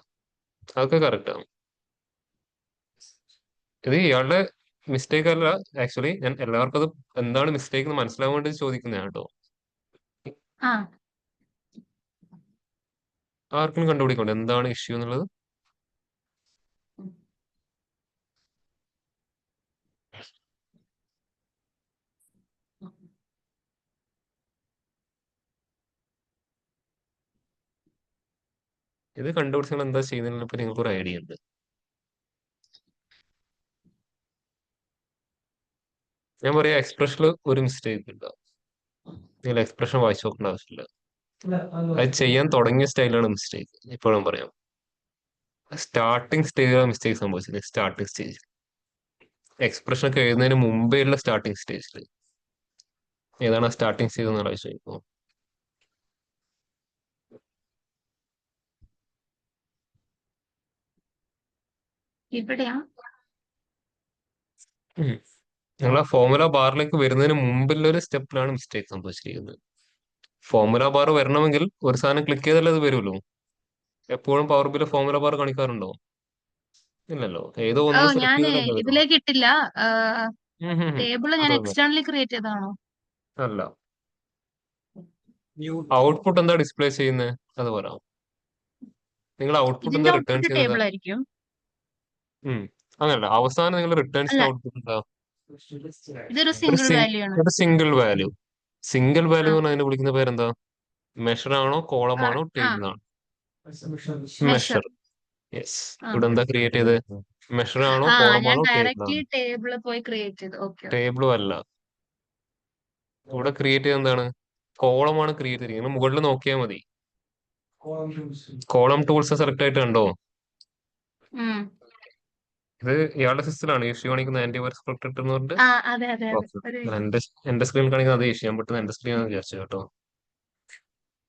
അതൊക്കെ കറക്റ്റ് ആണ്. ഇത് ഇയാളുടെ മിസ്റ്റേക്ക് അല്ല. ആക്ച്വലി ഞാൻ എല്ലാവർക്കും അത് എന്താണ് മിസ്റ്റേക്ക് എന്ന് മനസ്സിലാവാൻ വേണ്ടി ചോദിക്കുന്നതാണ് കേട്ടോ. ആ ആർക്കും കണ്ടുപിടിക്കണ്ടോ എന്താണ് ഇഷ്യൂ എന്നുള്ളത്? ഇത് കണ്ടുപിടിച്ച് നിങ്ങൾ എന്താ ചെയ്യുന്നതിനെ പറ്റി നിങ്ങൾക്ക് ഒരു ഐഡിയ ഉണ്ട്? ഞാൻ പറയാം, എക്സ്പ്രഷനിൽ ഒരു മിസ്റ്റേക്ക് ഉണ്ടാവും. നിങ്ങൾ എക്സ്പ്രഷൻ വായിച്ചു നോക്കേണ്ട ആവശ്യമില്ല. അത് ചെയ്യാൻ തുടങ്ങിയ സ്റ്റൈലാണ് മിസ്റ്റേക്ക്. ഇപ്പോഴും പറയാം, സ്റ്റാർട്ടിങ് സ്റ്റേജിലാണ് മിസ്റ്റേക്ക് സംഭവിച്ചത്. സ്റ്റാർട്ടിങ് സ്റ്റേജിൽ എക്സ്പ്രഷൻ ഒക്കെ എഴുതുന്നതിന് മുമ്പേ ഉള്ള സ്റ്റാർട്ടിങ് സ്റ്റേജിൽ ഏതാണ് ആ സ്റ്റാർട്ടിങ് സ്റ്റേജ് എന്ന് ആലോചിച്ചു. ഇവിടെയാ. നിങ്ങൾ ആ ഫോർമുല ബാറിലേക്ക് വരുന്നതിന് മുമ്പുള്ള ഒരു സ്റ്റെപ്പിലാണ് മിസ്റ്റേക്ക് സംഭവിച്ചിരിക്കുന്നത്. ഫോർമുല ബാർ വരണമെങ്കിൽ ഒരു സാധനം ക്ലിക്ക് ചെയ്താലേ അത് വരുമല്ലോ. എപ്പോഴും പവർ ബില് ഫോർമുല ബാർ കാണിക്കാറുണ്ടോ? ഇല്ലല്ലോ. ഏതോ ഓ ഒന്ന് സെലക്ട് ഞാൻ ചെയ്താലല്ലേ വരുമോ? ഇതിലേക്ക് ഇട്ടില്ല. ടേബിള് ഞാൻ അതൊന്നും എക്സ്റ്റേണലി ക്രിയേറ്റ് ചെയ്തതാണോ? അല്ല. ഔട്ട്പുട്ട് എന്താ ഡിസ്പ്ലേ ചെയ്യുന്നത് അത് പറയാം. നിങ്ങൾ ഔട്ട്പുട്ട് ഇതിന്റെ എന്താ റിട്ടേൺ ഔട്ട്പുട്ട് ചെയ്യുന്നത്? ടേബിൾ ആയിരിക്കും. അങ്ങനല്ല, അവസാനം നിങ്ങൾ റിട്ടേൺസിന്റെ അല്ല, ഔട്ട്പുട്ട് എന്താ? ഇതൊരു ഒരു സിംഗിൾ വാല്യൂ ആണ്. ഒരു സിംഗിൾ വാല്യൂ. സിംഗിൾ വാല്യൂ ആ എന്ന് പറഞ്ഞാൽ അതിനെ വിളിക്കുന്ന പേരെന്താ? മെഷർ ആണോ, കോളം ആണോ, ആ ടേബിൾ ആണോ? മെഷർ. മെഷർ. യെസ്. ആ ഇവിടെ എന്താ ക്രിയേറ്റ് ചെയ്ത്? മെഷർ ആണോ, ആ കോളം ഞാൻ ആണോ, ടേബിൾ ഡയറക്റ്റ്ലി ആണോ? ടേബിള് പോയി ക്രിയേറ്റ് ചെയ്തു. Okay okay. ടേബിളും അല്ല. ഇവിടെ ക്രിയേറ്റ് ചെയ്ത് എന്താണ്? കോളമാണ് ക്രിയേറ്റ് ചെയ്തിരിക്കുന്നത്. മുകളിൽ നോക്കിയാൽ മതി. കോളം ടൂൾസ് സെലക്ട് ആയിട്ട് കണ്ടോ? ഇത് ഇയാളുടെ സിസ്റ്റത്തിലാണ് ഇഷ്യൂ കാണിക്കുന്ന ആന്റിവൈറസ് പ്രൊട്ടക്ടർ എന്ന് പറഞ്ഞിട്ട്. ആ അതെ അതെ അതെ. ഓക്കെ. ഒരു എന്റെ സ്ക്രീനിൽ കാണിക്കുന്ന അതേ ഇഷ്യൂ. ഞാൻ പെട്ടെന്ന് എന്റെ സ്ക്രീൻ വിചാരിച്ചു കേട്ടോ.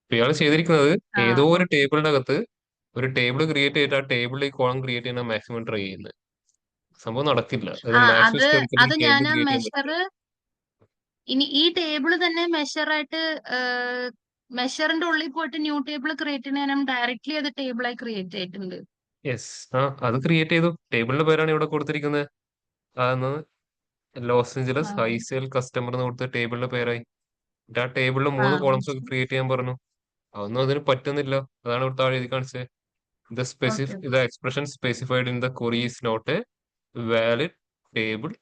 ഇപ്പൊ ഇയാൾ ചെയ്തിരിക്കുന്നത് ആ ഏതോ ഒരു ടേബിളിന്റെ അകത്ത് ഒരു ടേബിൾ ക്രിയേറ്റ് ചെയ്തിട്ട് ആ ടേബിളിലേക്ക് കോളം ക്രിയേറ്റ് ചെയ്യാൻ മാക്സിമം ട്രൈ ചെയ്യുന്നത്. സംഭവം നടക്കില്ല. അത് ആ മാക്സ് ഒരിക്കലും അത് ടേബിൾ ഞാൻ ക്രിയേറ്റ് ചെയ്യാൻ മെഷർ പറ്റില്ല. ഇനി ഈ ടേബിള് തന്നെ മെഷറായിട്ട് മെഷറിന്റെ ഉള്ളിൽ പോയിട്ട് ന്യൂ ടേബിൾ ക്രിയേറ്റ് ചെയ്യാനും ഡയറക്ട്ലി അത് ടേബിളായി ക്രിയേറ്റ് ചെയ്തിട്ടുണ്ട്. യെസ്. അത് ക്രിയേറ്റ് ചെയ്തു. ടേബിളിന്റെ പേരാണ് ഇവിടെ കൊടുത്തിരിക്കുന്നത്. അതെന്ന് ലോസ് ഏഞ്ചലസ് ആ ഹൈസെയിൽ കസ്റ്റമർ എന്ന് കൊടുത്ത ടേബിളിന്റെ പേരായി. എന്നിട്ട് ആ ടേബിളിൽ ആ 3 കോളംസ് ഒക്കെ ക്രിയേറ്റ് ചെയ്യാൻ പറഞ്ഞു. അതൊന്നും അതിന് പറ്റുന്നില്ല. അതാണ് ഇവിടെ താഴെ എഴുതി കാണിച്ചത്. Okay. the expression specified in the query is not a valid table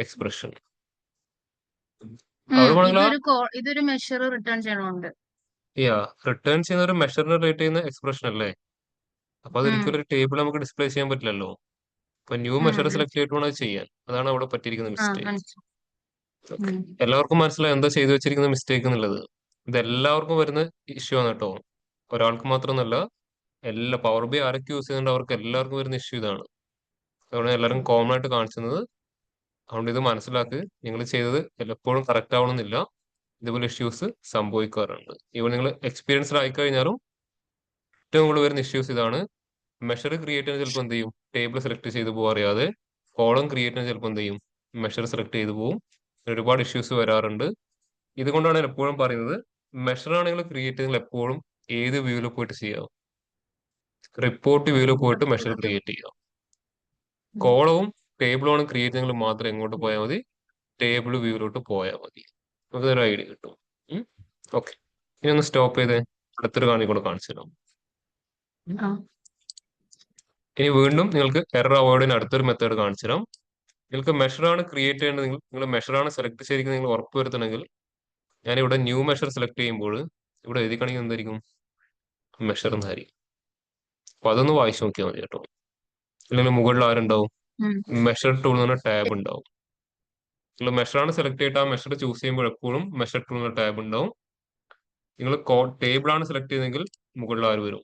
expression. അവിടെ വേണമെങ്കിൽ ഇതൊരു മെഷർ റിട്ടേൺ ചെയ്യണമുണ്ട്. റിട്ടേൺ ചെയ്യുന്ന ഒരു മെഷറിനെ റേറ്റ് ചെയ്യുന്ന എക്സ്പ്രഷൻ അല്ലേ? അപ്പൊ ഉം, അതൊരിക്കലും ഒരു ടേബിൾ നമുക്ക് ഡിസ്പ്ലേ ചെയ്യാൻ പറ്റില്ലല്ലോ. അപ്പൊ ന്യൂ ഉം, മെഷർ ഉം. സെലക്ട് ചെയ്തിട്ട് വേണം അത് ചെയ്യാൻ. അതാണ് അവിടെ പറ്റിയിരിക്കുന്ന ആ മിസ്റ്റേക്ക്. മനസ്സിലായി. ഉം. എല്ലാവർക്കും മനസ്സിലായി എന്താ ചെയ്തു വെച്ചിരിക്കുന്ന മിസ്റ്റേക്ക് എന്നുള്ളത്. ഇത് എല്ലാവർക്കും വരുന്ന ഇഷ്യൂ ആണ് കേട്ടോ. ഒരാൾക്ക് മാത്രമൊന്നുമല്ല. എല്ലാ പവർ ബി ആരൊക്കെ യൂസ് ചെയ്യുന്നുണ്ട് അവർക്ക് എല്ലാവർക്കും വരുന്ന ഇഷ്യൂ ഇതാണ്. അതുകൊണ്ട് എല്ലാവരും കോമൺ ആയിട്ട് കാണിച്ചത്. അതുകൊണ്ട് ഇത് മനസ്സിലാക്കി. നിങ്ങൾ ചെയ്തത് എപ്പോഴും കറക്റ്റ് ആവണമെന്നില്ല. ഇതുപോലെ ഇഷ്യൂസ് സംഭവിക്കാറുണ്ട്. ഇവ നിങ്ങൾ എക്സ്പീരിയൻസ്ഡ് ആയി കഴിഞ്ഞാലും ഏറ്റവും കൂടുതൽ വരുന്ന ഇഷ്യൂസ് ഇതാണ്. മെഷർ ക്രിയേറ്റ് ചെയ്യാൻ ചിലപ്പോൾ എന്ത് ചെയ്യും, ടേബിൾ സെലക്ട് ചെയ്ത് പോകും അറിയാതെ. കോളം ക്രിയേറ്റ് ചെയ്യാൻ ചിലപ്പോൾ എന്ത് ചെയ്യും, മെഷർ സെലക്ട് ചെയ്ത് പോകും. ഒരുപാട് ഇഷ്യൂസ് വരാറുണ്ട്. ഇതുകൊണ്ടാണ് ഞാൻ എപ്പോഴും പറയുന്നത്, മെഷർ ആണെങ്കിൽ ക്രിയേറ്റ് ചെയ്യുന്നത് എപ്പോഴും ഏത് വ്യൂവിൽ പോയിട്ട് ചെയ്യാം? റിപ്പോർട്ട് വ്യൂവിൽ പോയിട്ട് മെഷർ ക്രിയേറ്റ് ചെയ്യാം. കോളവും ടേബിളുമാണ് ക്രിയേറ്റ് ചെയ്തെങ്കിൽ മാത്രം എങ്ങോട്ട് പോയാൽ മതി? ടേബിൾ വ്യൂവിലോട്ട് പോയാൽ മതി. നമുക്ക് ഒരു ഐഡിയ കിട്ടും. ഓക്കെ. ഇനി ഒന്ന് സ്റ്റോപ്പ് ചെയ്തേ. അടുത്തൊരു കൂടെ കാണിച്ചു തരാം. ആ ഇനി വീണ്ടും നിങ്ങൾക്ക് എറർ അവോയ്ഡിന് അടുത്തൊരു മെത്തേഡ് കാണിച്ചു തരാം. നിങ്ങൾക്ക് മെഷറാണ് ക്രിയേറ്റ് ചെയ്യേണ്ടത്. നിങ്ങൾ മെഷറാണ് സെലക്ട് ചെയ്തിരിക്കുന്നത് നിങ്ങൾ ഉറപ്പ് വരുത്തണമെങ്കിൽ ഞാനിവിടെ ന്യൂ മെഷർ സെലക്ട് ചെയ്യുമ്പോൾ ഇവിടെ എഴുതി കാണിക്കുന്നത് എന്തായിരിക്കും? മെഷർ എന്നായിരിക്കും. അപ്പൊ അതൊന്ന് വായിച്ചു നോക്കിയാൽ മതി കേട്ടോ. അല്ലെങ്കിൽ മുകളിൽ ആരുണ്ടാവും? ഉം. മെഷർ ടൂൾ എന്ന ടാബ് ഉണ്ടാവും. നിങ്ങൾ മെഷറാണ് സെലക്ട് ചെയ്തിട്ട് ആ മെഷർ ചൂസ് ചെയ്യുമ്പോൾ എപ്പോഴും മെഷർ ടൂൾ എന്ന ടാബ് ഉണ്ടാവും. നിങ്ങൾ ടേബിൾ ആണ് സെലക്ട് ചെയ്തെങ്കിൽ മുകളിൽ ആര് വരും?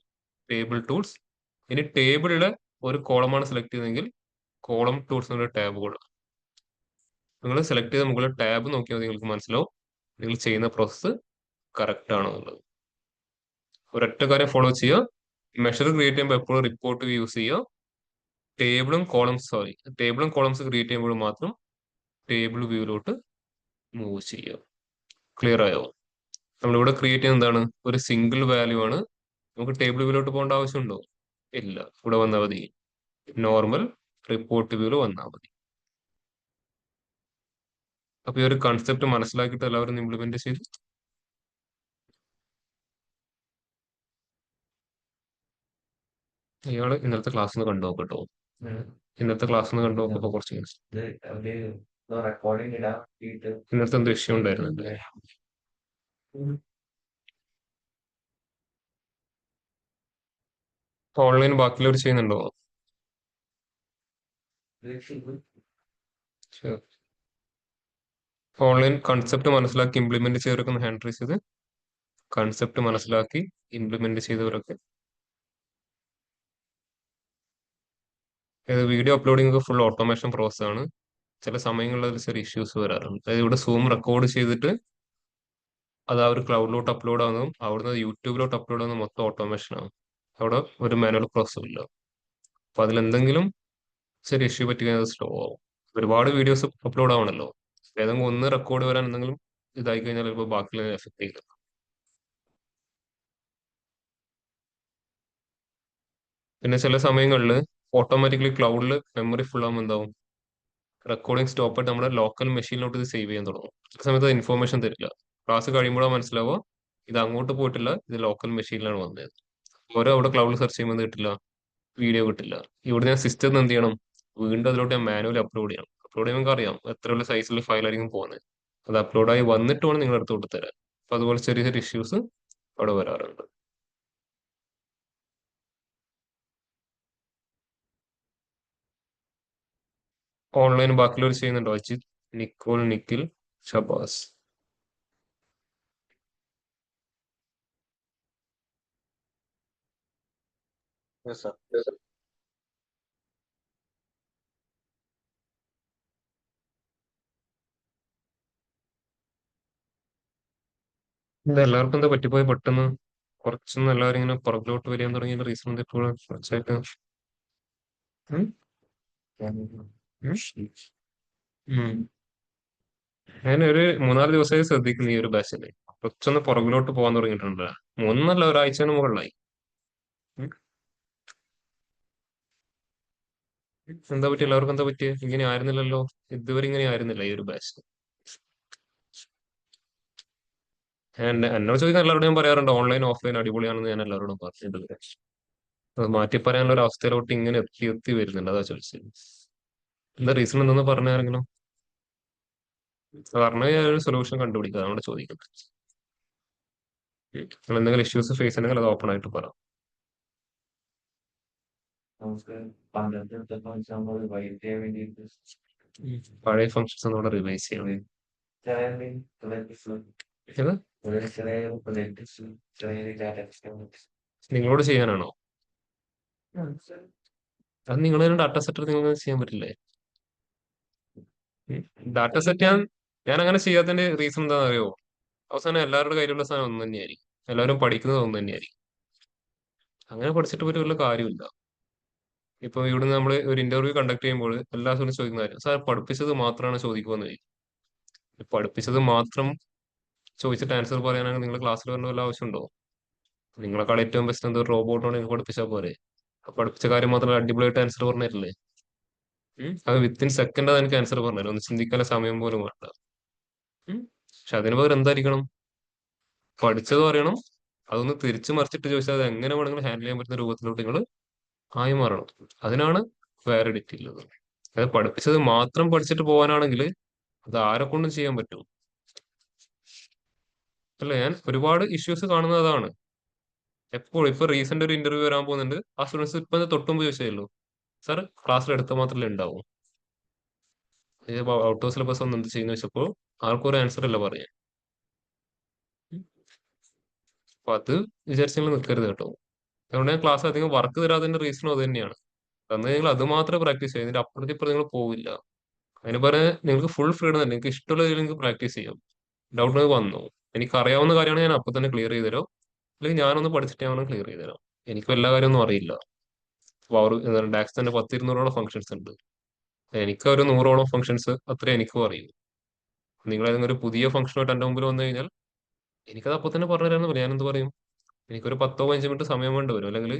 Table tools. ഇനി ടേബിളിലെ ഒരു കോളമാണ് സെലക്ട് ചെയ്തെങ്കിൽ കോളം ടൂൾസ് എന്നുള്ള ടാബുകൾ. നിങ്ങൾ സെലക്ട് ചെയ്ത മുകളിൽ ടാബ് നോക്കിയാൽ നിങ്ങൾക്ക് മനസ്സിലാവും നിങ്ങൾ ചെയ്യുന്ന പ്രോസസ്സ് കറക്റ്റ് ആണോ എന്നുള്ളത്. ഒരൊറ്റ കാര്യം ഫോളോ ചെയ്യുക. മെഷർ ക്രിയേറ്റ് ചെയ്യുമ്പോൾ എപ്പോഴും റിപ്പോർട്ട് യൂസ് ചെയ്യുക. ടേബിളും കോളംസ് ക്രിയേറ്റ് ചെയ്യുമ്പോൾ മാത്രം ടേബിൾ വ്യൂവിലോട്ട് മൂവ് ചെയ്യുക. ക്ലിയർ ആയോ? നമ്മളിവിടെ ക്രിയേറ്റ് ചെയ്യുന്നത് എന്താണ്? ഒരു സിംഗിൾ വാല്യൂ ആണ്. നമുക്ക് ടേബിൾ വ്യൂവിലോട്ട് പോകേണ്ട ആവശ്യമുണ്ടോ? ഇല്ല. ഇവിടെ വന്നാൽ മതി. നോർമൽ റിപ്പോർട്ട് വ്യൂവിൽ വന്നാൽ മതി. അപ്പൊ ഈ ഒരു കൺസെപ്റ്റ് മനസ്സിലാക്കിയിട്ട് എല്ലാവരും ഇംപ്ലിമെന്റ് ചെയ്തു. ഇയാള് ഇന്നലത്തെ ക്ലാസ് ഒന്ന് കണ്ടു നോക്കട്ടോ. ഇന്നത്തെ ക്ലാസ് ഒന്ന് കണ്ടു നോക്കുമ്പോ കുറച്ച് റെക്കോർഡിംഗ് ഇടാൻ വേണ്ടിയിട്ട് ഇന്നത്തെ എന്തോ ഇഷ്യൂ ഉണ്ടായിരുന്നല്ലേ? ഓൺലൈൻ ബാക്കിയുള്ളവർ ചെയ്യുന്നുണ്ടോ? ഓൺലൈൻ കൺസെപ്റ്റ് മനസ്സിലാക്കി ഇംപ്ലിമെന്റ് ചെയ്തവരൊക്കെ ഒന്ന് ഹാൻഡ് റൈസ് ചെയ്ത്. കൺസെപ്റ്റ് മനസ്സിലാക്കി ഇംപ്ലിമെന്റ് ചെയ്തവരൊക്കെ. വീഡിയോ അപ്ലോഡിംഗ് ഒക്കെ ഫുൾ ഓട്ടോമേഷൻ പ്രോസസ് ആണ്. ചില സമയങ്ങളിൽ അതിൽ ചെറിയ ഇഷ്യൂസ് വരാറുണ്ട്. അതായത് ഇവിടെ സൂം റെക്കോർഡ് ചെയ്തിട്ട് അത് ആ ഒരു ക്ലൗഡിലോട്ട് അപ്ലോഡ് ആവുന്നതും അവിടുന്ന് യൂട്യൂബിലോട്ട് അപ്ലോഡ് ആവുന്ന മൊത്തം ഓട്ടോമേഷൻ ആണ്. അവിടെ ഒരു മാനുവൽ പ്രോസസ്സും ഇല്ല. അപ്പൊ അതിലെന്തെങ്കിലും ചെറിയ ഇഷ്യൂ പറ്റി കഴിഞ്ഞാൽ സ്ലോ ആവും. ഒരുപാട് വീഡിയോസ് അപ്ലോഡ് ആവണല്ലോ. ഏതെങ്കിലും ഒന്ന് റെക്കോർഡ് വരാൻ എന്തെങ്കിലും ഇതായി കഴിഞ്ഞാൽ ചിലപ്പോൾ ബാക്കിയുള്ള എഫക്ട് ചെയ്യില്ല. പിന്നെ ചില സമയങ്ങളിൽ ഓട്ടോമാറ്റിക്കലി ക്ലൗഡിൽ മെമ്മറി ഫുൾ ആകുമ്പോൾ എന്താവും? റെക്കോർഡിംഗ് സ്റ്റോപ്പ് ആയിട്ട് നമ്മുടെ ലോക്കൽ മെഷീനിലോട്ട് ഇത് സേവ് ചെയ്യാൻ തുടങ്ങും. ചില സമയത്ത് ഇൻഫോർമേഷൻ തരില്ല. ക്ലാസ് കഴിയുമ്പോഴാണ് മനസ്സിലാവുക ഇത് അങ്ങോട്ട് പോയിട്ടില്ല, ഇത് ലോക്കൽ മെഷീനിലാണ് വന്നത്. ഓരോ അവിടെ ക്ലൗഡിൽ സെർച്ച് ചെയ്യുമ്പോൾ കിട്ടില്ല, വീഡിയോ കിട്ടില്ല. ഇവിടെ ഞാൻ സിസ്റ്റം എന്ത് ചെയ്യണം? വീണ്ടും അതിലോട്ട് ഞാൻ മാനുവലി അപ്ലോഡ് ചെയ്യണം. അപ്ലോഡ് ചെയ്യുമ്പോൾ അറിയാം എത്ര വലിയ സൈസിൽ ഫയൽ ആയിരിക്കും പോകുന്നത്. അത് അപ്ലോഡായി വന്നിട്ട് വേണം നിങ്ങൾ എടുത്ത് കൊടുത്തരാൻ. അപ്പൊ അതുപോലെ ചെറിയ ചെറിയ ഇഷ്യൂസ് അവിടെ വരാറുണ്ട്. ഓൺലൈൻ ബാക്കിയുള്ളവർ ചെയ്യുന്നുണ്ടോ? Ajith, Nicole, Nikhil, Shabaz. Yes, sir. എന്താ എല്ലാവർക്കും എന്താ പറ്റിപ്പോയി പെട്ടെന്ന്? കുറച്ചൊന്നും എല്ലാവരും ഇങ്ങനെ പുറകിലോട്ട് വരാൻ തുടങ്ങിയ റീസൺ എന്താ ഇപ്പോൾ കുറച്ചായിട്ട്? ഉം? ഞാൻ ഒരു 3-4 ദിവസമായി ശ്രദ്ധിക്കുന്നു ഈ ഒരു ബാച്ചില് കുറച്ചൊന്ന് പുറകിലോട്ട് പോകാൻ തുടങ്ങിയിട്ടുണ്ട്. 3 ഒരാഴ്ചന് മുകളിലായി. ഉം. എന്താ പറ്റി? എല്ലാവർക്കും എന്താ പറ്റിയ? ഇങ്ങനെ ആയിരുന്നില്ലല്ലോ. ഇതുവരെ ഇങ്ങനെ ആയിരുന്നില്ല ഈ ഒരു ബാച്ച്. എന്നോട് ചോദിക്കാൻ എല്ലാവരോടും ഞാൻ പറയാറുണ്ട് ഓൺലൈൻ ഓഫ്ലൈൻ അടിപൊളിയാണെന്ന് ഞാൻ എല്ലാവരോടും പറഞ്ഞിട്ടുണ്ട്. അത് മാറ്റി പറയാനുള്ള ഒരു അവസ്ഥയിലോട്ട് ഇങ്ങനെ എത്തി എത്തി വരുന്നുണ്ട്. അതാ ചോദിച്ചത്. എന്താ റീസൺ എന്തെന്ന് പറഞ്ഞാരെങ്കിലും? പറഞ്ഞ ഞാൻ ഒരു സൊല്യൂഷൻ കണ്ടുപിടിക്കുക. അതുകൊണ്ട് ചോദിക്കുന്നത്. നിങ്ങൾ എന്തെങ്കിലും ഇഷ്യൂസ് ഫേസ് ചെയ്യണമെങ്കിൽ അത് ഓപ്പൺ ആയിട്ട് പറയാം. നമുക്ക് 12 എടുത്തപ്പോൾ നമ്മൾ വൈറ്റ് ചെയ്യാൻ വേണ്ടിയിട്ട് പഴയ ഫങ്ഷൻസ് ഒന്നുകൂടെ റിവൈസ് ചെയ്യണം. ഏത്? നിങ്ങളോട് ചെയ്യാനാണോ? അത് നിങ്ങളുടെ ഡാറ്റ സെറ്റ് നിങ്ങൾക്ക് ചെയ്യാൻ പറ്റില്ലേ? ഡാറ്റ സെറ്റ് ഞാൻ അങ്ങനെ ചെയ്യാത്തതിന്റെ റീസൺ എന്താണെന്ന് അറിയോ? അവസാനം എല്ലാവരുടെ കയ്യിലുള്ള സാധനം ഒന്ന് തന്നെയായിരിക്കും. എല്ലാവരും പഠിക്കുന്നത് ഒന്ന് തന്നെയായിരിക്കും. അങ്ങനെ പഠിച്ചിട്ട് പോയിട്ട് വല്ല കാര്യമില്ല. ഇപ്പൊ ഇവിടുന്ന് നമ്മൾ ഒരു ഇന്റർവ്യൂ കണ്ടക്ട് ചെയ്യുമ്പോൾ എല്ലാ സ്റ്റുഡൻസ് ചോദിക്കുന്ന കാര്യം സാർ പഠിപ്പിച്ചത് മാത്രമാണ് ചോദിക്കുമെന്ന് ചോദിക്കും. പഠിപ്പിച്ചത് മാത്രം ചോദിച്ചിട്ട് ആൻസർ പറയാനാണെങ്കിൽ നിങ്ങൾ ക്ലാസ്സിൽ വരേണ്ട വല്ല ആവശ്യമുണ്ടോ? നിങ്ങളെക്കാൾ ഏറ്റവും ബെസ്റ്റ് എന്തോ റോബോട്ടാണ് നിങ്ങൾ പഠിപ്പിച്ചാൽ പോരെ. പഠിപ്പിച്ച കാര്യം മാത്രം അടിപൊളിയായിട്ട് ആൻസർ പറഞ്ഞിട്ടില്ലേ? അത് വിത്തിൻ സെക്കൻഡ് അത് എനിക്ക് ആൻസർ പറഞ്ഞു ഒന്ന് ചിന്തിക്കാനുള്ള സമയം പോലും വേണ്ട. പക്ഷെ അതിന് പകരം എന്തായിരിക്കണം? പഠിച്ചത് അറിയണം. അതൊന്ന് തിരിച്ചു മറിച്ചിട്ട് ചോദിച്ചാൽ അത് എങ്ങനെ വേണമെങ്കിലും ഹാൻഡിൽ ചെയ്യാൻ പറ്റുന്ന രൂപത്തിലോട്ട് നിങ്ങൾ ആയി മാറണം. അതിനാണ് വാലിഡിറ്റി ഉള്ളത്. അത് പഠിപ്പിച്ചത് മാത്രം പഠിച്ചിട്ട് പോകാനാണെങ്കിൽ അത് ആരെ കൊണ്ടും ചെയ്യാൻ പറ്റും. അല്ല, ഞാൻ ഒരുപാട് ഇഷ്യൂസ് കാണുന്നത് അതാണ്. ഇപ്പൊ റീസെന്റ് ഒരു ഇന്റർവ്യൂ വരാൻ പോകുന്നുണ്ട്. ആ സ്റ്റുഡൻസ് ഇപ്പൊ തൊട്ടുമ്പ് ചോദിച്ചല്ലോ സാർ ക്ലാസ്സിൽ എടുത്താൽ മാത്രമല്ലേ ഉണ്ടാവൂ. ഔട്ട് ഓഫ് സിലബസ് ഒന്ന് എന്ത് ചെയ്യുന്ന വെച്ചപ്പോൾ ആൾക്കൊരു ആൻസർ അല്ല പറയാൻ. അപ്പൊ അത് വിചാരിച്ച് നിങ്ങൾ നിൽക്കരുത് കേട്ടോ. അതുകൊണ്ട് ഞാൻ ക്ലാസ് അധികം വർക്ക് തരാതിന്റെ റീസണും അത് തന്നെയാണ്. അന്ന് നിങ്ങൾ അത് മാത്രമേ പ്രാക്ടീസ് ചെയ്യും, ഇതിന്റെ അപ്പുറത്ത് ഇപ്പുറത്ത് നിങ്ങൾ പോവില്ല. അതിന് പറയാൻ നിങ്ങൾക്ക് ഫുൾ ഫ്രീഡം തന്നെ, നിങ്ങൾക്ക് ഇഷ്ടമുള്ള നിങ്ങൾക്ക് പ്രാക്ടീസ് ചെയ്യാം. ഡൗട്ട് വന്നു എനിക്ക് അറിയാവുന്ന കാര്യമാണ് ഞാൻ അപ്പൊ തന്നെ ക്ലിയർ ചെയ്ത് തരാം, അല്ലെങ്കിൽ ഞാനൊന്ന് പഠിച്ചിട്ട് ഞാൻ ക്ലിയർ ചെയ്ത് തരാം. എനിക്കും എല്ലാ കാര്യമൊന്നും അറിയില്ല. പവർ ഡാക്സ് തന്നെ 10-200ഓളം ഫംഗ്ഷൻസ് ഉണ്ട്. എനിക്ക് ഒരു 100ഓളം ഫംഗ്ഷൻസ് അത്രേ എനിക്കും അറിയൂ. നിങ്ങൾ ഏതെങ്കിലും ഒരു പുതിയ ഫംഗ്ഷനായിട്ട് എൻ്റെ മുമ്പിൽ വന്നു കഴിഞ്ഞാൽ എനിക്കത് അപ്പൊ തന്നെ പറഞ്ഞു തരാമെന്ന് പറയാം. ഞാൻ എന്ത് പറയും, എനിക്കൊരു 10-15 മിനിറ്റ് സമയം വേണ്ടി വരും, അല്ലെങ്കിൽ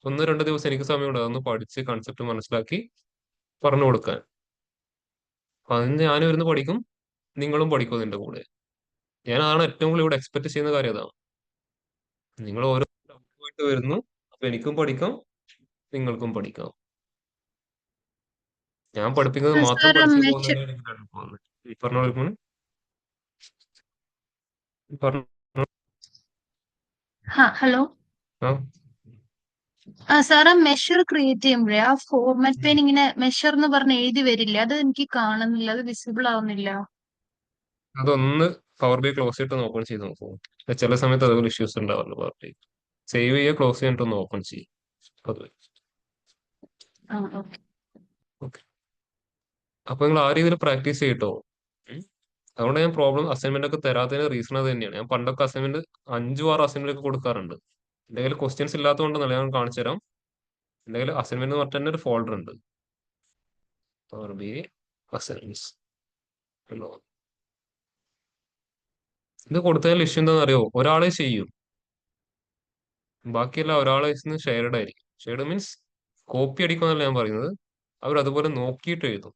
1-2 ദിവസം എനിക്ക് സമയമുണ്ട് അതൊന്ന് പഠിച്ച് കൺസെപ്റ്റ് മനസ്സിലാക്കി പറഞ്ഞു കൊടുക്കാൻ. അപ്പൊ അതിന് ഞാനും ഇരുന്ന് പഠിക്കും, നിങ്ങളും പഠിക്കും അതിന്റെ കൂടെ. ഞാൻ അതാണ് ഏറ്റവും കൂടുതൽ ഇവിടെ എക്സ്പെക്ട് ചെയ്യുന്ന കാര്യം അതാണ്. നിങ്ങൾ ഓരോ പോയിട്ട് വരുന്നു, അപ്പൊ എനിക്കും പഠിക്കാം നിങ്ങൾക്കും പഠിക്കാം. ഞാൻ പഠിപ്പിക്കുന്നത് മാത്രം സാർ പഠിച്ചു മെഷർ പോകുന്നതിനാണ് എനിക്ക് എളുപ്പമാണ്. ഈ പറഞ്ഞ പറഞ്ഞു. ഹലോ ആ സാർ ആ മെഷർ ക്രിയേറ്റ് ചെയ്യുമ്പോഴേ ആ ഫോർമാറ്റ് പെയിൻ ഇങ്ങനെ മെഷർ എന്ന് പറഞ്ഞ് എഴുതി വരില്ല, അത് എനിക്ക് കാണുന്നില്ല, അത് വിസിബിൾ ആവുന്നില്ല. അതൊന്ന് പവർ ബി ക്ലോസ് ചെയ്തിട്ട് ഓപ്പൺ ചെയ്ത് നോക്കൂ. ചില സമയത്ത് അതുപോലെ ഇഷ്യൂസ് ഉണ്ടാവാറുണ്ട്. പവർ ബി സേവ് ചെയ്യുക, ക്ലോസ് ചെയ്തിട്ട് ഒന്ന് ഓപ്പൺ ചെയ്യും. അത് ഓക്കെ. ഓക്കെ. അപ്പൊ നിങ്ങൾ ആ രീതിയിൽ പ്രാക്ടീസ് ചെയ്യട്ടോ. ഉം. അതുകൊണ്ട് ഞാൻ പ്രോബ്ലം അസൈൻമെന്റ് ഒക്കെ തരാത്തതിന് റീസൺ അത് തന്നെയാണ്. ഞാൻ പണ്ടൊക്കെ അസൈൻമെന്റ് 5-6 അസൈൻമെന്റ് ഒക്കെ കൊടുക്കാറുണ്ട്. എന്റെ കയ്യിൽ ക്വസ്റ്റ്യൻസ് ഇല്ലാത്തതുകൊണ്ടെന്നല്ല, ഞാൻ കാണിച്ചു തരാം. എന്റെ കയ്യിൽ അസൈൻമെന്റ് എന്ന് പറഞ്ഞിട്ട് തന്നെ ഒരു ഫോൾഡർ ഉണ്ട്, പവർ ബി അസൈൻമെന്റ്സ്. ഇത് കൊടുത്തതിൽ ഇഷ്യൂ എന്താണെന്ന് അറിയോ, ഒരാളെ ചെയ്യും, ബാക്കിയെല്ലാം ഒരാളെ ഷെയർഡ് ആയിരിക്കും. ഷെയർഡ് മീൻസ് കോപ്പി അടിക്കുമെന്നല്ല ഞാൻ പറയുന്നത്, അവർ അതുപോലെ നോക്കിയിട്ട് എഴുതും.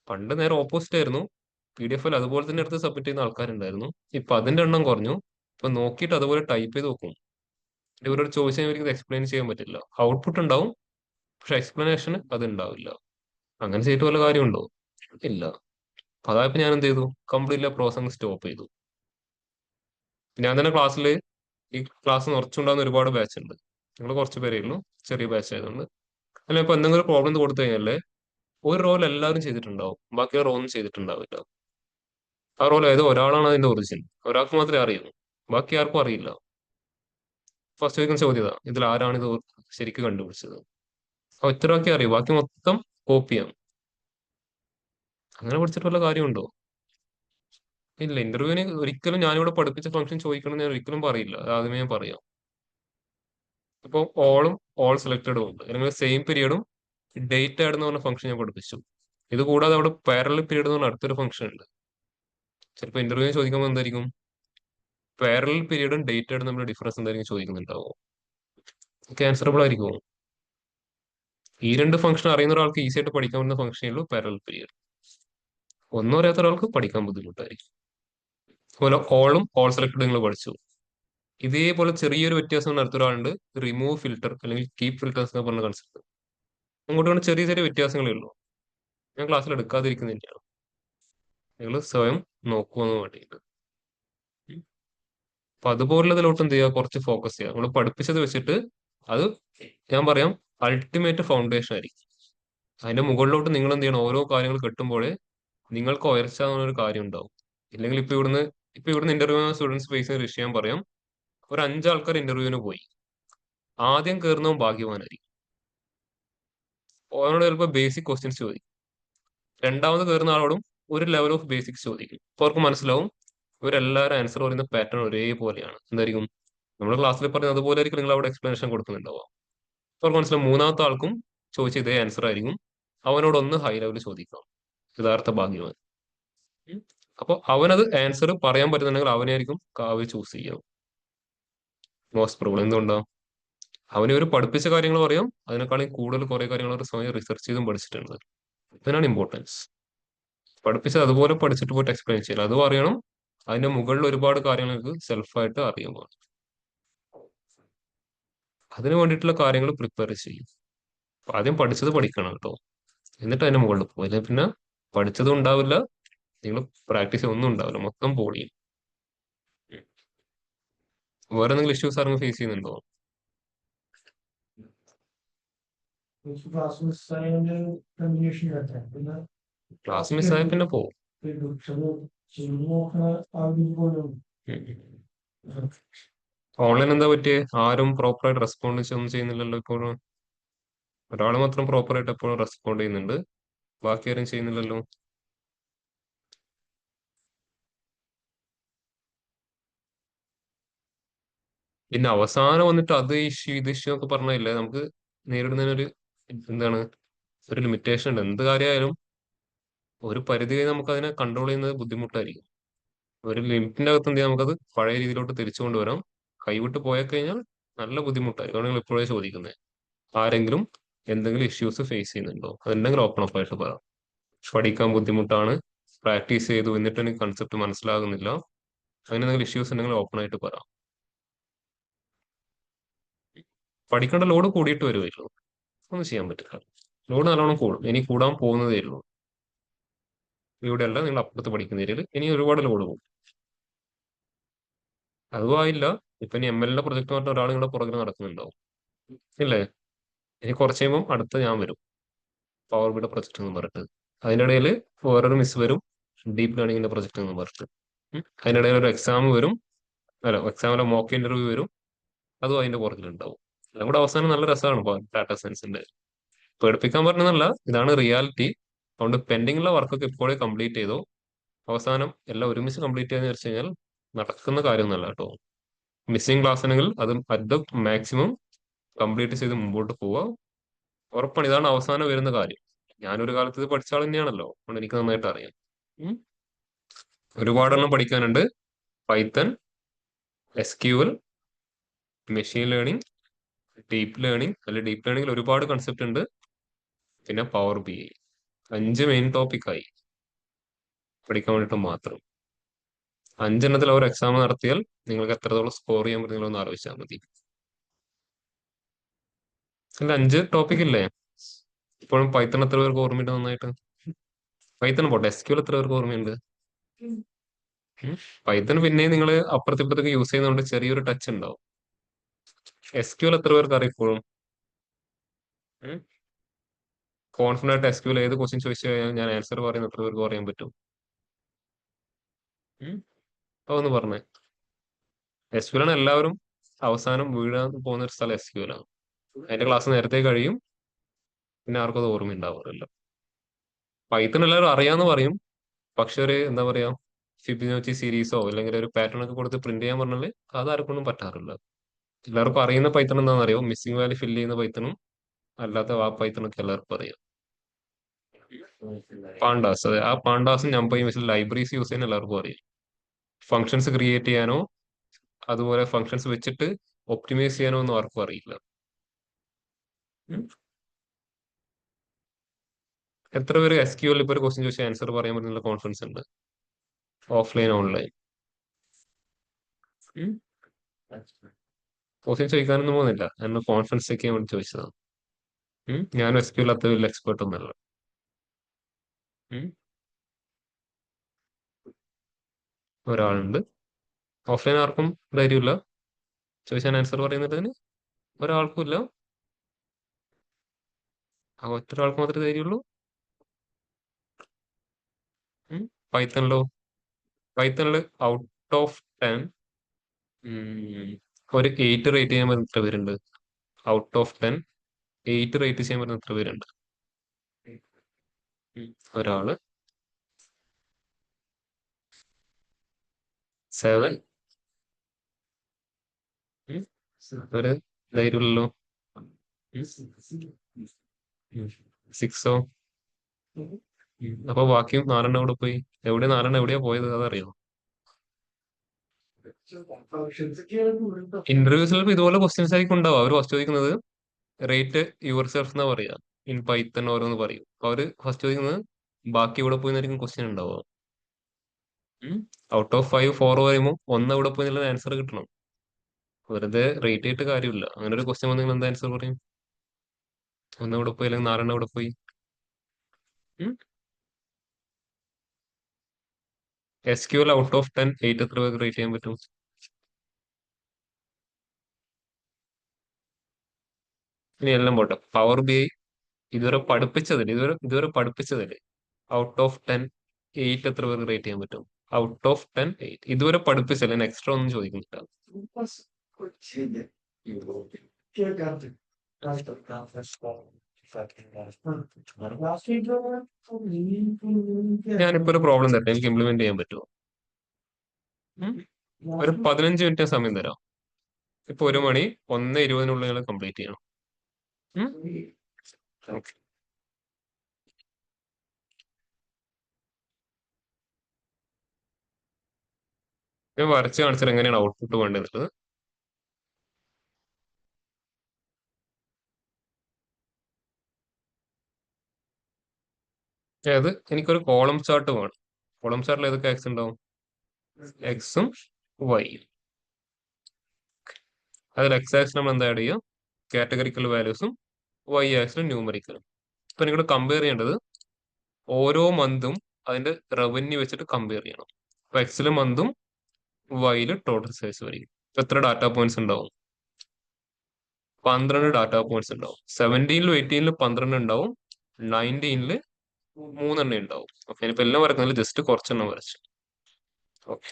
പണ്ട് നേരെ ഓപ്പോസിറ്റ് ആയിരുന്നു. PDF അതുപോലെ തന്നെ എടുത്ത് സബ്മിറ്റ് ചെയ്യുന്ന ആൾക്കാരുണ്ടായിരുന്നു. ഇപ്പൊ അതിന്റെ എണ്ണം കുറഞ്ഞു. ഇപ്പൊ നോക്കിയിട്ട് അതുപോലെ ടൈപ്പ് ചെയ്ത് നോക്കും. ഇവരോട് ചോദിച്ചാൽ ഇവർക്ക് ഇത് എക്സ്പ്ലെയിൻ ചെയ്യാൻ പറ്റില്ല. ഔട്ട്പുട്ട് ഉണ്ടാവും, പക്ഷെ എക്സ്പ്ലനേഷന് അത് ഉണ്ടാവില്ല. അങ്ങനെ ചെയ്തിട്ട് വല്ല കാര്യമുണ്ടോ? ഇല്ല. അപ്പൊ അതായപ്പോ ഞാൻ എന്ത് ചെയ്തു, കംപ്ലീറ്റ്ലി പ്രോസസ് സ്റ്റോപ്പ് ചെയ്തു. ഞാൻ തന്നെ ക്ലാസ്സിൽ, ഈ ക്ലാസ് നിറച്ചുണ്ടാകുന്ന ഒരുപാട് ബാച്ച് ഉണ്ട്. നിങ്ങൾ കുറച്ച് പേരേ ഉള്ളൂ, ചെറിയ ബാച്ച് ആയതുകൊണ്ട്. അല്ല ഇപ്പൊ എന്തെങ്കിലും പ്രോബ്ലം കൊടുത്തു കഴിഞ്ഞാല് ഒരു റോൾ എല്ലാവരും ചെയ്തിട്ടുണ്ടാവും, ബാക്കി റോ ഒന്നും ചെയ്തിട്ടുണ്ടാവില്ല. ആ റോൾ ഏതോ ഒരാളാണ് അതിന്റെ ഒറിജിൻ, ഒരാൾക്ക് മാത്രമേ അറിയൂ, ബാക്കി ആർക്കും അറിയില്ല. ഫസ്റ്റ് ചോദിക്കുന്ന ചോദ്യത, ഇതിൽ ആരാണ് ഇത് ശരിക്കും കണ്ടുപിടിച്ചത്? ഒറ്റ ഒരാൾക്കേ അറിയൂ, ബാക്കി മൊത്തം കോപ്പിയാണ്. അങ്ങനെ പഠിച്ചിട്ട് വല്ല കാര്യമുണ്ടോ? ഇല്ല. ഇന്റർവ്യൂവിന് ഒരിക്കലും ഞാനിവിടെ പഠിപ്പിച്ച ഫംഗ്ഷൻ ചോദിക്കണം ഞാൻ ഒരിക്കലും പറയില്ല, അത് ആദ്യമേ ഞാൻ പറയാം. ഇപ്പൊ ഓളും ഓൾ സെലക്ടഡും ഉണ്ട്, അല്ലെങ്കിൽ സെയിം പീരീഡും ഡേറ്റ് ആഡ് എന്ന് പറഞ്ഞ ഫംഗ്ഷൻ ഞാൻ പഠിപ്പിച്ചു. ഇത് കൂടാതെ അവിടെ പാരലൽ പീരീഡ് എന്ന് പറഞ്ഞ അടുത്തൊരു ഫംഗ്ഷൻ ഉണ്ട്. ചിലപ്പോൾ ഇന്റർവ്യൂ ചോദിക്കുമ്പോൾ എന്തായിരിക്കും, പാരലൽ പീരീഡും ഡേറ്റ് ആഡ് തമ്മിലുള്ള ഡിഫറൻസ് എന്തായിരിക്കും ചോദിക്കുന്നുണ്ടാവും. ആൻസറബിൾ ആയിരിക്കും. ഈ രണ്ട് ഫംഗ്ഷൻ അറിയുന്ന ഒരാൾക്ക് ഈസി ആയിട്ട് പഠിക്കാൻ പറ്റുന്ന ഫംഗ്ഷനേ ഉള്ളൂ പാരലൽ പീരീഡ്. ഒന്നും അറിയാത്ത ഒരാൾക്ക് പഠിക്കാൻ ബുദ്ധിമുട്ടായിരിക്കും. അതുപോലെ ഓളും ഓൾ സെലക്ടഡ് നിങ്ങൾ പഠിച്ചു. ഇതേപോലെ ചെറിയൊരു വ്യത്യാസം അടുത്തൊരാളുണ്ട്, റിമൂവ് ഫിൽട്ടർ അല്ലെങ്കിൽ കീപ് ഫിൽട്ടേഴ്സ് എന്ന് പറഞ്ഞ കൺസെപ്റ്റ്. അങ്ങോട്ട് കൊണ്ട് ചെറിയ ചെറിയ വ്യത്യാസങ്ങളേ ഉള്ളൂ. ഞാൻ ക്ലാസ്സിൽ എടുക്കാതിരിക്കുന്നത് തന്നെയാണ്. നിങ്ങൾ സ്വയം നോക്കുമെന്ന് വേണ്ടിയിട്ട്. അപ്പൊ അതുപോലുള്ളതിലോട്ട് എന്ത് ചെയ്യുക, കുറച്ച് ഫോക്കസ് ചെയ്യുക. നമ്മൾ പഠിപ്പിച്ചത് വെച്ചിട്ട് അത് ഞാൻ പറയാം അൾട്ടിമേറ്റ് ഫൗണ്ടേഷൻ ആയിരിക്കും. അതിന്റെ മുകളിലോട്ട് നിങ്ങൾ എന്ത് ചെയ്യണം, ഓരോ കാര്യങ്ങൾ കെട്ടുമ്പോഴേ നിങ്ങൾക്ക് ഉയർച്ച എന്നൊരു കാര്യം ഉണ്ടാവും. ഇല്ലെങ്കിൽ ഇപ്പൊ ഇവിടുന്ന് ഇന്റർവ്യൂ സ്റ്റുഡൻസ് ഫേസ് ചെയ്യുന്ന വിഷയം പറയാം. ഒരു 5 ആൾക്കാർ ഇന്റർവ്യൂവിന് പോയി. ആദ്യം കയറുന്നവൻ ഭാഗ്യവാനായിരിക്കും. അവനോട് ചിലപ്പോൾ ബേസിക് ക്വസ്റ്റ്യൻസ് ചോദിക്കും. രണ്ടാമത് കയറുന്ന ആളോടും ഒരു ലെവൽ ഓഫ് ബേസിക്സ് ചോദിക്കും. അപ്പൊ അവർക്ക് മനസ്സിലാവും ഇവരെല്ലാവരും ആൻസർ പറയുന്ന പാറ്റേൺ ഒരേപോലെയാണ്. എന്തായിരിക്കും, നമ്മുടെ ക്ലാസ്സിൽ പറയുന്നത് അതുപോലെ ആയിരിക്കും നിങ്ങൾ അവിടെ എക്സ്പ്ലനേഷൻ കൊടുക്കുന്നുണ്ടാവുക. അവർക്ക് മനസ്സിലാവും മൂന്നാമത്തെ ആൾക്കും ചോദിച്ച ഇതേ ആൻസർ ആയിരിക്കും. അവനോട് ഒന്ന് ഹൈ ലെവൽ ചോദിക്കാം, യഥാർത്ഥ ഭാഗ്യവാൻ. അപ്പൊ അവനത് ആൻസർ പറയാൻ പറ്റുന്നുണ്ടെങ്കിൽ അവനായിരിക്കും കാവ്യ ചൂസ് ചെയ്യാം മോസ്റ്റ് പ്രോബ്ലം. എന്തുകൊണ്ടാ, അവന് ഒരു പഠിപ്പിച്ച കാര്യങ്ങൾ പറയാം, അതിനേക്കാളും കൂടുതൽ കുറെ കാര്യങ്ങൾ അവർ സ്വയം റിസർച്ച് ചെയ്തും പഠിച്ചിട്ടുണ്ട്. ഇതിനാണ് ഇമ്പോർട്ടൻസ്. പഠിപ്പിച്ചത് അതുപോലെ പഠിച്ചിട്ട് പോയിട്ട് എക്സ്പ്ലെയിൻ ചെയ്യില്ല, അതും അറിയണം. അതിന്റെ മുകളിൽ ഒരുപാട് കാര്യങ്ങൾക്ക് സെൽഫായിട്ട് അറിയുമ്പോൾ അതിന് വേണ്ടിയിട്ടുള്ള കാര്യങ്ങൾ പ്രിപ്പയർ ചെയ്യും. ആദ്യം പഠിച്ചത് പഠിക്കണം കേട്ടോ, എന്നിട്ട് അതിന്റെ മുകളിൽ പോകും. അല്ലെങ്കിൽ പിന്നെ പഠിച്ചതും ഉണ്ടാവില്ല, നിങ്ങൾ പ്രാക്ടീസ് ഒന്നും ഉണ്ടാവില്ല, മൊത്തം പൊളിയും. വേറെ എന്തെങ്കിലും ഇഷ്യൂസ് ആരെങ്കിലും ഫേസ് ചെയ്യുന്നുണ്ടോ? ക്ലാസ് മിസ്സായതിന്റെ കണ്ടിന്യൂഷൻ കേട്ടെ പിന്നെ ക്ലാസ് മിസ്സായ പിന്നെ പോകും. നോക്കണ ആഗ്രഹം ഓൺലൈൻ എന്താ പറ്റിയേ? ആരും പ്രോപ്പറായിട്ട് റെസ്പോണ്ട് ഒന്നും ചെയ്യുന്നില്ലല്ലോ ഇപ്പോഴും. ഒരാൾ മാത്രം പ്രോപ്പറായിട്ട് എപ്പോഴും റെസ്പോണ്ട് ചെയ്യുന്നുണ്ട്, ബാക്കി ആരും ചെയ്യുന്നില്ലല്ലോ. പിന്നെ അവസാനം വന്നിട്ട് അത് ഇഷ്യൂ ഇത് ഇഷ്യൂ ഒക്കെ പറഞ്ഞില്ലേ, നമുക്ക് നേരിടുന്നതിനൊരു എന്താണ് ഒരു ലിമിറ്റേഷൻ ഉണ്ട്. എന്ത് കാര്യമായാലും ഒരു പരിധി വരെ നമുക്ക് അതിനെ കൺട്രോൾ ചെയ്യുന്നത് ബുദ്ധിമുട്ടായിരിക്കും. ഒരു ലിമിറ്റിന്റെ അകത്ത് എന്ത് ചെയ്യാം, നമുക്കത് പഴയ രീതിയിലോട്ട് തിരിച്ചു കൊണ്ടുവരാം. കൈവിട്ട് പോയി കഴിഞ്ഞാൽ നല്ല ബുദ്ധിമുട്ടായി. അതാണ് നിങ്ങൾ ഇപ്പോഴേ ചോദിക്കുന്നത്. ആരെങ്കിലും എന്തെങ്കിലും ഇഷ്യൂസ് ഫേസ് ചെയ്യുന്നുണ്ടോ? അതുണ്ടെങ്കിൽ ഓപ്പൺ അപ്പ് ആയിട്ട് പറയാം. പഠിക്കാൻ ബുദ്ധിമുട്ടാണ്, പ്രാക്ടീസ് ചെയ്തു എന്നിട്ട് എനിക്ക് കൺസെപ്റ്റ് മനസ്സിലാകുന്നില്ല, അങ്ങനെ എന്തെങ്കിലും ഇഷ്യൂസ് ഉണ്ടെങ്കിൽ ഓപ്പൺ ആയിട്ട് പറയാം. പഠിക്കേണ്ട ലോഡ് കൂടിയിട്ട് വരുമല്ലോ, ഒന്നും ചെയ്യാൻ പറ്റില്ല. ലോഡ് നല്ലോണം കൂടും, ഇനി കൂടാൻ പോകുന്നതേ ഉള്ളൂ. ഇവിടെയല്ല, നിങ്ങൾ അപ്പുറത്ത് പഠിക്കുന്ന ഏരിയയിൽ ഇനി ഒരുപാട് ലോഡ് പോകും. അതും ആയില്ല, ഇപ്പൊ ഇനി ML പ്രൊജക്ട് പറഞ്ഞ ഒരാൾ നിങ്ങളുടെ പുറകിൽ നടക്കുന്നുണ്ടാവും ഇല്ലേ? ഇനി കുറച്ച് കഴിയുമ്പോൾ അടുത്ത ഞാൻ വരും, പവർ ബിയുടെ പ്രൊജക്ട് എന്ന് പറഞ്ഞിട്ട്. അതിൻ്റെ ഇടയിൽ വേറൊരു മിസ് വരും, ഡീപ്പ് ലേണിംഗിന്റെ പ്രൊജക്ട് എന്ന് പറഞ്ഞിട്ട്. അതിൻ്റെ ഇടയിൽ ഒരു എക്സാം വരും, അല്ല എക്സാമിലെ മോക്ക് ഇന്റർവ്യൂ വരും, അതും അതിന്റെ പുറകിലുണ്ടാവും. എല്ലാം കൂടെ അവസാനം നല്ല രസമാണ് ഡാറ്റാ സയൻസിന്റെ. പേടിപ്പിക്കാൻ പറഞ്ഞതല്ല, ഇതാണ് റിയാലിറ്റി. അതുകൊണ്ട് പെൻഡിങ് ഉള്ള വർക്കൊക്കെ ഇപ്പോഴേ കംപ്ലീറ്റ് ചെയ്തോ. അവസാനം എല്ലാം ഒരുമിച്ച് കംപ്ലീറ്റ് ചെയ്യാന്ന് വെച്ച് കഴിഞ്ഞാൽ നടക്കുന്ന കാര്യമൊന്നുമല്ല കേട്ടോ. മിസ്സിംഗ് ക്ലാസ് ആണെങ്കിൽ അത് അറ്റ് ദ മാക്സിമം കംപ്ലീറ്റ് ചെയ്ത് മുമ്പോട്ട് പോവുക. ഉറപ്പാണ്, ഇതാണ് അവസാനം വരുന്ന കാര്യം. ഞാനൊരു കാലത്ത് ഇത് പഠിച്ച ആൾ തന്നെയാണല്ലോ, അതുകൊണ്ട് എനിക്ക് നന്നായിട്ട് അറിയാം. ഉം. ഒരുപാടെണ്ണം പഠിക്കാനുണ്ട്. Python, SQL, machine learning, deep learning. അല്ലെ ഡീപ്പ് ലേണിംഗിൽ ഒരുപാട് കൺസെപ്റ്റ് ഉണ്ട്. പിന്നെ പവർ BI. 5 മെയിൻ ടോപ്പിക്കായി പഠിക്കാൻ വേണ്ടിയിട്ട് മാത്രം. 5 അവർ എക്സാം നടത്തിയാൽ നിങ്ങൾക്ക് എത്രത്തോളം സ്കോർ ചെയ്യാൻ പറ്റും നിങ്ങളൊന്ന് ആലോചിച്ചാൽ മതി. അല്ല 5 ടോപ്പിക് ഇല്ലേ? ഇപ്പോഴും പൈത്തൺ എത്ര പേർക്ക് ഓർമ്മയുണ്ട് നന്നായിട്ട്? പൈത്തൺ പോട്ടെ, SQL എത്ര പേർക്ക് ഓർമ്മയുണ്ട്? പൈത്തൺ പിന്നെ നിങ്ങൾ അപ്പുറത്തിപ്പുറത്തേക്ക് യൂസ് ചെയ്യുന്നതുകൊണ്ട് ചെറിയൊരു ടച്ച് ഉണ്ടാവും. SQL എത്ര പേർക്ക് അറിയും ഇപ്പോഴും? കോൺഫിഡന്റ് SQL ഏത് ക്വസ്റ്റ്യൻ ചോദിച്ചു കഴിഞ്ഞാൽ ഞാൻ ആൻസർ പറയുന്ന എത്ര പേർക്ക് പറയാൻ പറ്റും? അതൊന്ന് പറഞ്ഞേ. SQL ആണ് എല്ലാവരും അവസാനം വീഴാൻ പോകുന്ന ഒരു സ്ഥലം. SQL ആണ്. അതിന്റെ ക്ലാസ് നേരത്തെ കഴിയും, പിന്നെ ആർക്കും അത് ഓർമ്മ ഉണ്ടാവാറില്ല. പൈത്തൺ എല്ലാവരും അറിയാന്ന് പറയും, പക്ഷെ ഒരു എന്താ പറയാ, ഫിബിനോച്ചി സീരീസോ അല്ലെങ്കിൽ ഒരു പാറ്റേൺ ഒക്കെ കൊടുത്ത് പ്രിന്റ് ചെയ്യാൻ പറഞ്ഞാല് അത് ആർക്കൊന്നും പറ്റാറില്ല. എല്ലാവർക്കും അറിയുന്ന പൈത്തൺ എന്താണെന്ന് അറിയോ? മിസ്സിംഗ് വാല്യൂ ഫില്ല് ചെയ്യുന്ന പൈത്തണും അല്ലാത്ത ആ പൈത്തണൊക്കെ എല്ലാവർക്കും അറിയാം. പാണ്ടാസ്, അതെ, ആ പാണ്ടാസും നമ്പൈ മിസ്സിൽ ലൈബ്രറീസ് യൂസ് ചെയ്യാൻ എല്ലാവർക്കും അറിയാം. ഫങ്ഷൻസ് ക്രിയേറ്റ് ചെയ്യാനോ അതുപോലെ ഫങ്ഷൻസ് വെച്ചിട്ട് ഒപ്റ്റിമൈസ് ചെയ്യാനോ ഒന്നും ആർക്കും അറിയില്ല. ഉം. എത്ര പേര് SQL ഇപ്പൊ ഒരു ക്വസ്റ്റ്യൻ ചോദിച്ചാൽ ആൻസർ പറയാൻ പറ്റുന്ന കോൺഫിഡൻസ് ഉണ്ട്? ഓഫ്ലൈൻ ഓൺലൈൻ ക്വസ്റ്റ്യൻ ചോദിക്കാനൊന്നും പോകുന്നില്ല, എന്നെ കോൺഫിഡൻസ് ഒക്കെ വേണ്ടി ചോദിച്ചതാണ്. ഞാനും SQL അത്ര വലിയ എക്സ്പേർട്ട് ഒന്നല്ല. ഒരാളുണ്ട്, ഓഫ്ലൈൻ ആർക്കും ധൈര്യമില്ല ചോദിച്ചാൽ ആൻസർ പറയുന്നതിന്, ഒരാൾക്കും ഇല്ല. ആ ഒറ്റ ഒരാൾക്ക് മാത്രമേ ധൈര്യമുള്ളൂ. പൈത്തണിലോ? പൈത്തണില് ഔട്ട് ഓഫ് 10 ഒരു 8 റേറ്റ് ചെയ്യാൻ പറ്റുന്ന എത്ര പേരുണ്ട്? ഔട്ട് ഓഫ് 10 8 റേറ്റ് ചെയ്യാൻ പറ്റുന്ന എത്ര പേരുണ്ട്? ഒരാള്. 7. ഒരു ധൈര്യമില്ലല്ലോ. 6ഓ? അപ്പൊ ബാക്കിയും 4 എവിടെ പോയി? 4 എവിടെയാ പോയത് അതറിയോ? ഇന്റർവ്യൂസിൽ ഇതുപോലെ ക്വസ്റ്റ്യൻസ് ആയിരിക്കും ഉണ്ടാവും. അവർ ഫസ്റ്റ് ചോദിക്കുന്നത് റേറ്റ് യുവർ സെൽഫ് എന്നാ പറയാ, ഇൻ പൈത്തൺ ഓരോന്ന് പറയും. അവര് ഫസ്റ്റ് ചോദിക്കുന്നത് ബാക്കി എവിടെ പോയി എന്നായിരിക്കും ക്വസ്റ്റ്യൻ ഉണ്ടാവുക. ഔട്ട് ഓഫ് 5 4 പറയുമ്പോൾ 1 എവിടെ പോയി എന്നുള്ള ആൻസർ കിട്ടണം. വെറുതെ റേറ്റ് ചെയ്തിട്ട് കാര്യമില്ല. അങ്ങനെ ഒരു ക്വസ്റ്റ്യൻ വന്നെങ്കിൽ എന്താ ആൻസർ പറയും? 1 എവിടെ പോയി അല്ലെങ്കിൽ 4 എവിടെ പോയി? SQL ഔട്ട് ഓഫ് 10 8 എത്ര പേർക്ക് റേറ്റ് ചെയ്യാൻ പറ്റും? ഇനി എല്ലാം പോട്ടെ, പവർ BI ഇതുവരെ പഠിപ്പിച്ചതില് ഔട്ട് ഓഫ് 10 8 എത്ര പേർക്ക് റേറ്റ് ചെയ്യാൻ പറ്റും? ഔട്ട് ഓഫ് 10 8 ഇതുവരെ പഠിപ്പിച്ചല്ലേ, എക്സ്ട്രാ ഒന്നും ചോദിക്കുന്നില്ല. ഞാനിപ്പോ ഒരു പ്രോബ്ലം തരട്ടെ, എനിക്ക് ഇംപ്ലിമെന്റ് ചെയ്യാൻ പറ്റുമോ? ഒരു 15 മിനിറ്റ് സമയം തരാം. ഇപ്പൊ 1 മണി 1:20 കംപ്ലീറ്റ് ചെയ്യണം. ഓക്കെ. ഞാൻ വരച്ച് കാണിച്ചാൽ എങ്ങനെയാണ് ഔട്ട്പുട്ട് വേണ്ടത്. അതായത് എനിക്കൊരു കോളം ചാർട്ട് വേണം. കോളം ചാർട്ടിൽ ഏതൊക്കെ എക്സ് ഉണ്ടാവും? എക്സും വൈയും. അതിൽ എക്സ് ആക്സിൽ നമ്മൾ എന്താ ആഡ് ചെയ്യുക? കാറ്റഗറിക്കൽ വാല്യൂസും വൈ ആക്സിലും ന്യൂമറിക്കലും. ഇപ്പൊ നിങ്ങൾ കമ്പയർ ചെയ്യേണ്ടത് ഓരോ മന്തും അതിന്റെ റവന്യൂ വെച്ചിട്ട് കമ്പയർ ചെയ്യണം. അപ്പൊ എക്സില് മന്തും വൈയില് ടോട്ടൽ സൈസ് വരും. എത്ര ഡാറ്റാ പോയിന്റ്സ് ഉണ്ടാവും? 12 ഡാറ്റാ പോയിന്റ്സ് ഉണ്ടാവും. 17ലും 18ലും 12 ഉണ്ടാവും. 19ല് 3 ഉണ്ടാവും. ഓക്കെ, ഇനിയിപ്പോ എല്ലാം വരക്കുന്നില്ല, ജസ്റ്റ് കുറച്ചെണ്ണം വരച്ചു. ഓക്കെ,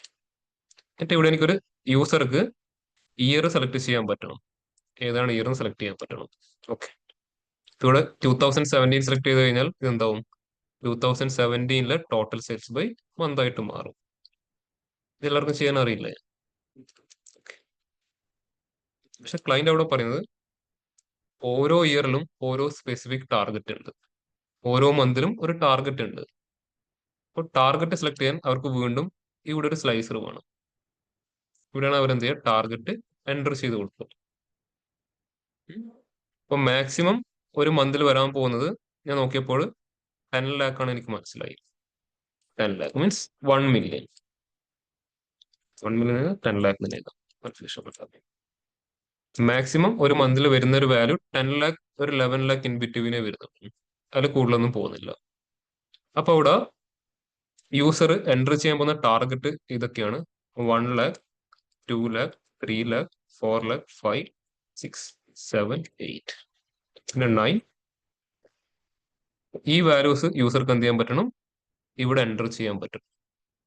എന്നിട്ട് ഇവിടെ എനിക്കൊരു യൂസർക്ക് ഇയർ സെലക്ട് ചെയ്യാൻ പറ്റണം. ഏതാണ് ഇയർ സെലക്ട് ചെയ്യാൻ പറ്റണം. ഓക്കെ, ഇവിടെ 2017 സെലക്ട് ചെയ്ത് കഴിഞ്ഞാൽ ഇതെന്താവും? 2017ലെ ടോട്ടൽ സെയിൽസ് ബൈ മന്ത് ആയിട്ട് മാറും. ഇത് എല്ലാവർക്കും ചെയ്യാൻ അറിയില്ലേ? പക്ഷെ ക്ലയന്റ് അവിടെ പറയുന്നത് ഓരോ ഇയറിലും ഓരോ സ്പെസിഫിക് ടാർഗറ്റ് ഉണ്ട്, ഓരോ മന്തിലും ഒരു ടാർഗറ്റ് ഉണ്ട്. അപ്പോൾ ടാർഗറ്റ് സെലക്ട് ചെയ്യാൻ അവർക്ക് വീണ്ടും ഇവിടെ ഒരു സ്ലൈസർ വേണം. ഇവിടെയാണ് അവർ എന്ത് ചെയ്യുക? ടാർഗറ്റ് എൻ്റർ ചെയ്ത് കൊടുക്കും. അപ്പൊ മാക്സിമം ഒരു മന്തിൽ വരാൻ പോകുന്നത് ഞാൻ നോക്കിയപ്പോൾ 10 lakh ആണ് എനിക്ക് മനസ്സിലായി. 10 lakh means 1 million. 1 million 10 lakh confusion. Maximum ഒരു മന്തിൽ വരുന്ന ഒരു വാല്യൂ 10 lakh, ഒരു 11 lakh ഇൻ ബിറ്റ്വീനെ വരുന്നുള്ളൂ. അതിൽ കൂടുതലൊന്നും പോകുന്നില്ല. അപ്പൊ അവിടെ യൂസർ എൻ്റർ ചെയ്യാൻ പോകുന്ന ടാർഗറ്റ് ഇതൊക്കെയാണ്: 1 lakh, 2 lakh, 3 lakh, 4 lakh, 5, 6, 7, 8, പിന്നെ 9. ഈ വാല്യൂസ് യൂസർക്ക് എന്ത് ചെയ്യാൻ പറ്റണം? ഇവിടെ എൻ്റർ ചെയ്യാൻ പറ്റും.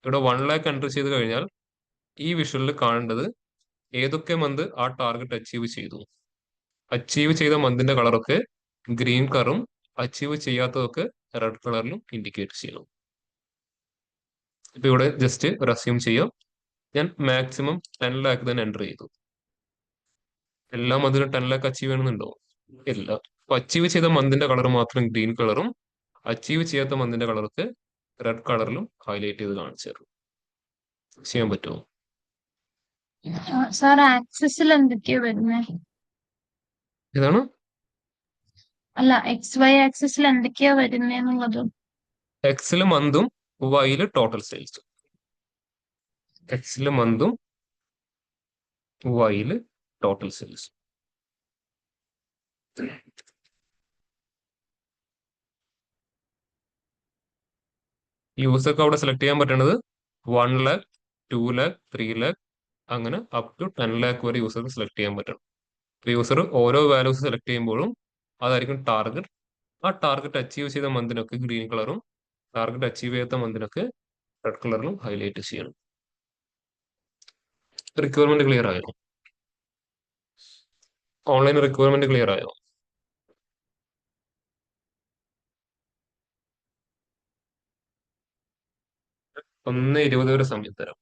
ഇവിടെ 1 lakh എൻ്റർ ചെയ്ത് കഴിഞ്ഞാൽ ഈ വിഷ്വലിൽ കാണേണ്ടത് ഏതൊക്കെ മന്ത് ആ ടാർഗറ്റ് അച്ചീവ് ചെയ്തു. അച്ചീവ് ചെയ്ത മന്തിന്റെ കളറൊക്കെ ഗ്രീൻ കളറും അച്ചീവ് ചെയ്യാത്തതൊക്കെ റെഡ് കളറിലും ഇൻഡിക്കേറ്റ് ചെയ്യണം. ഇപ്പൊ ഇവിടെ ജസ്റ്റ് ഒരു അസ്യൂം ചെയ്യാം, ഞാൻ മാക്സിമം 10 lakh തന്നെ എൻ്റർ ചെയ്തു. എല്ലാ മന്തിലും 10 lakh അച്ചീവ് ചെയ്യണമെന്നുണ്ടോ? ഇല്ല. അപ്പൊ അച്ചീവ് ചെയ്ത മന്തിന്റെ കളർ മാത്രം ഗ്രീൻ കളറും അച്ചീവ് ചെയ്യാത്ത മന്തിന്റെ കളറൊക്കെ റെഡ് കളറിലും ഹൈലൈറ്റ് ചെയ്ത് കാണിച്ചു തരും. ചെയ്യാൻ പറ്റുമോ? സാർ ആക്സസിൽ എന്തൊക്കെയാ വരുന്നത്? ഇതാണ് അല്ല, XY ആക്സിസിൽ എന്തൊക്കെയാ വരുന്നേന്നുള്ളത്. എക്സില് മന്തും വൈയില് ടോട്ടൽ സെയിൽസും. എക്സില് മന്തും വൈയില് ടോട്ടൽ സെയിൽസും. യൂസർക്ക് അവിടെ സെലക്ട് ചെയ്യാൻ പറ്റുന്നത് 1 lakh, 2 lakh, 3 lakh, അങ്ങനെ അപ് ടു 10 lakh വരെ യൂസർക്ക് സെലക്ട് ചെയ്യാൻ പറ്റും. യൂസർ ഓരോ വാല്യൂസ് സെലക്ട് ചെയ്യുമ്പോഴും അതായിരിക്കും ടാർഗറ്റ്. ആ ടാർഗറ്റ് അച്ചീവ് ചെയ്ത മന്തിനൊക്കെ ഗ്രീൻ കളറും ടാർഗറ്റ് അച്ചീവ് ചെയ്യാത്ത മന്തിനൊക്കെ റെഡ് കളറിലും ഹൈലൈറ്റ് ചെയ്യണം. റിക്വയർമെന്റ് ക്ലിയർ ആയോ? ഓൺലൈൻ റിക്വയർമെന്റ് ക്ലിയർ ആയോ? 1:20 വരെ സമയം തരാം.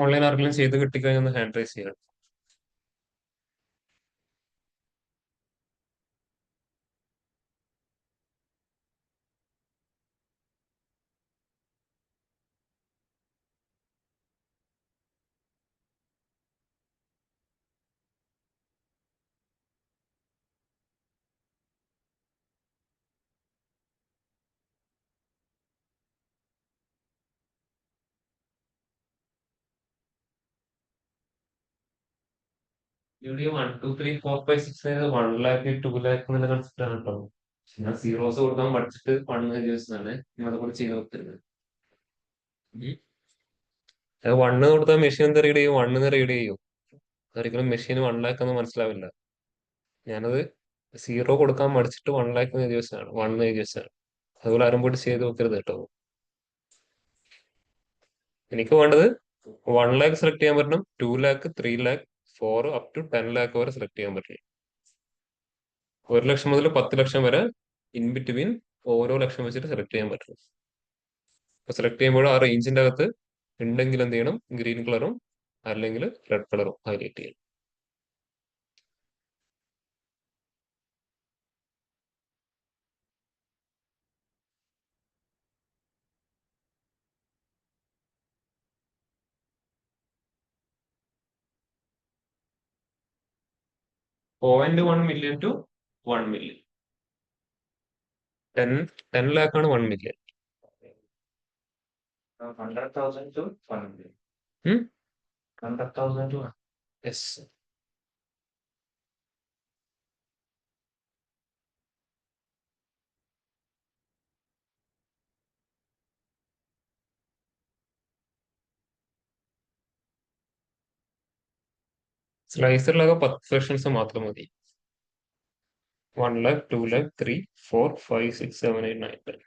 ഓൺലൈൻ ആർക്കെങ്കിലും ചെയ്ത് കിട്ടിക്കഴിഞ്ഞാൽ ഒന്ന് ഹാൻഡ് റൈസ് ചെയ്യാം. ഇവിടെ 1 2 3 4 5 6 1 ലാക്ക് 2 ലാക്ക് എന്നുള്ള കൺസെപ്റ്റ് ആണ് കേട്ടോ. ഞാൻ സീറോസ് കൊടുക്കാൻ പഠിച്ചിട്ട് 1 ഞാൻ അതുപോലെ ചെയ്ത് കൊടുത്തിരുന്നത്. 1 കൊടുത്താൽ മെഷീൻ എന്ത് റീഡ് ചെയ്യും? 1 റീഡ് ചെയ്യും. ഒരിക്കലും മെഷീൻ 1 ലാക്ക് എന്ന് മനസ്സിലാവില്ല. ഞാനത് സീറോ കൊടുക്കാൻ പഠിച്ചിട്ട് 1 ലാക്ക് എഴുതി വെച്ചതാണ്, 1 എഴുതി വെച്ചതാണ്. അതുപോലെ ആരും പോയിട്ട് ചെയ്ത് നോക്കരുത് കേട്ടോ. എനിക്ക് വേണ്ടത് 1 ലാക്ക് സെലക്ട് ചെയ്യാൻ പറ്റണം, 2 ലാക്ക്, 3 ലാക്ക്, 4 up to 10 ലാക്ക് വരെ സെലക്ട് ചെയ്യാൻ പറ്റില്ല. 1 ലക്ഷം മുതൽ 10 ലക്ഷം വരെ ഇൻ ബിറ്റ്വീൻ ഓരോ ലക്ഷം വെച്ചിട്ട് സെലക്ട് ചെയ്യാൻ പറ്റും. അപ്പൊ സെലക്ട് ചെയ്യുമ്പോൾ ആ റേഞ്ചിന്റെ അകത്ത് ഉണ്ടെങ്കിൽ എന്ത് ചെയ്യണം? ഗ്രീൻ കളറും അല്ലെങ്കിൽ റെഡ് കളറും ഹൈലൈറ്റ് ചെയ്യണം. $0.1 million to 1 million. 10 ലാക്കാണ് 1 million. 100,000 to 1 million. Hmm? 100,000 to 1. Yes. സ്ലൈസറിലൊക്കെ 10 sections മാത്രം മതി. 1 lakh, 2 lakh, 3, 4, 5, 6, 7, 8, 9, 10.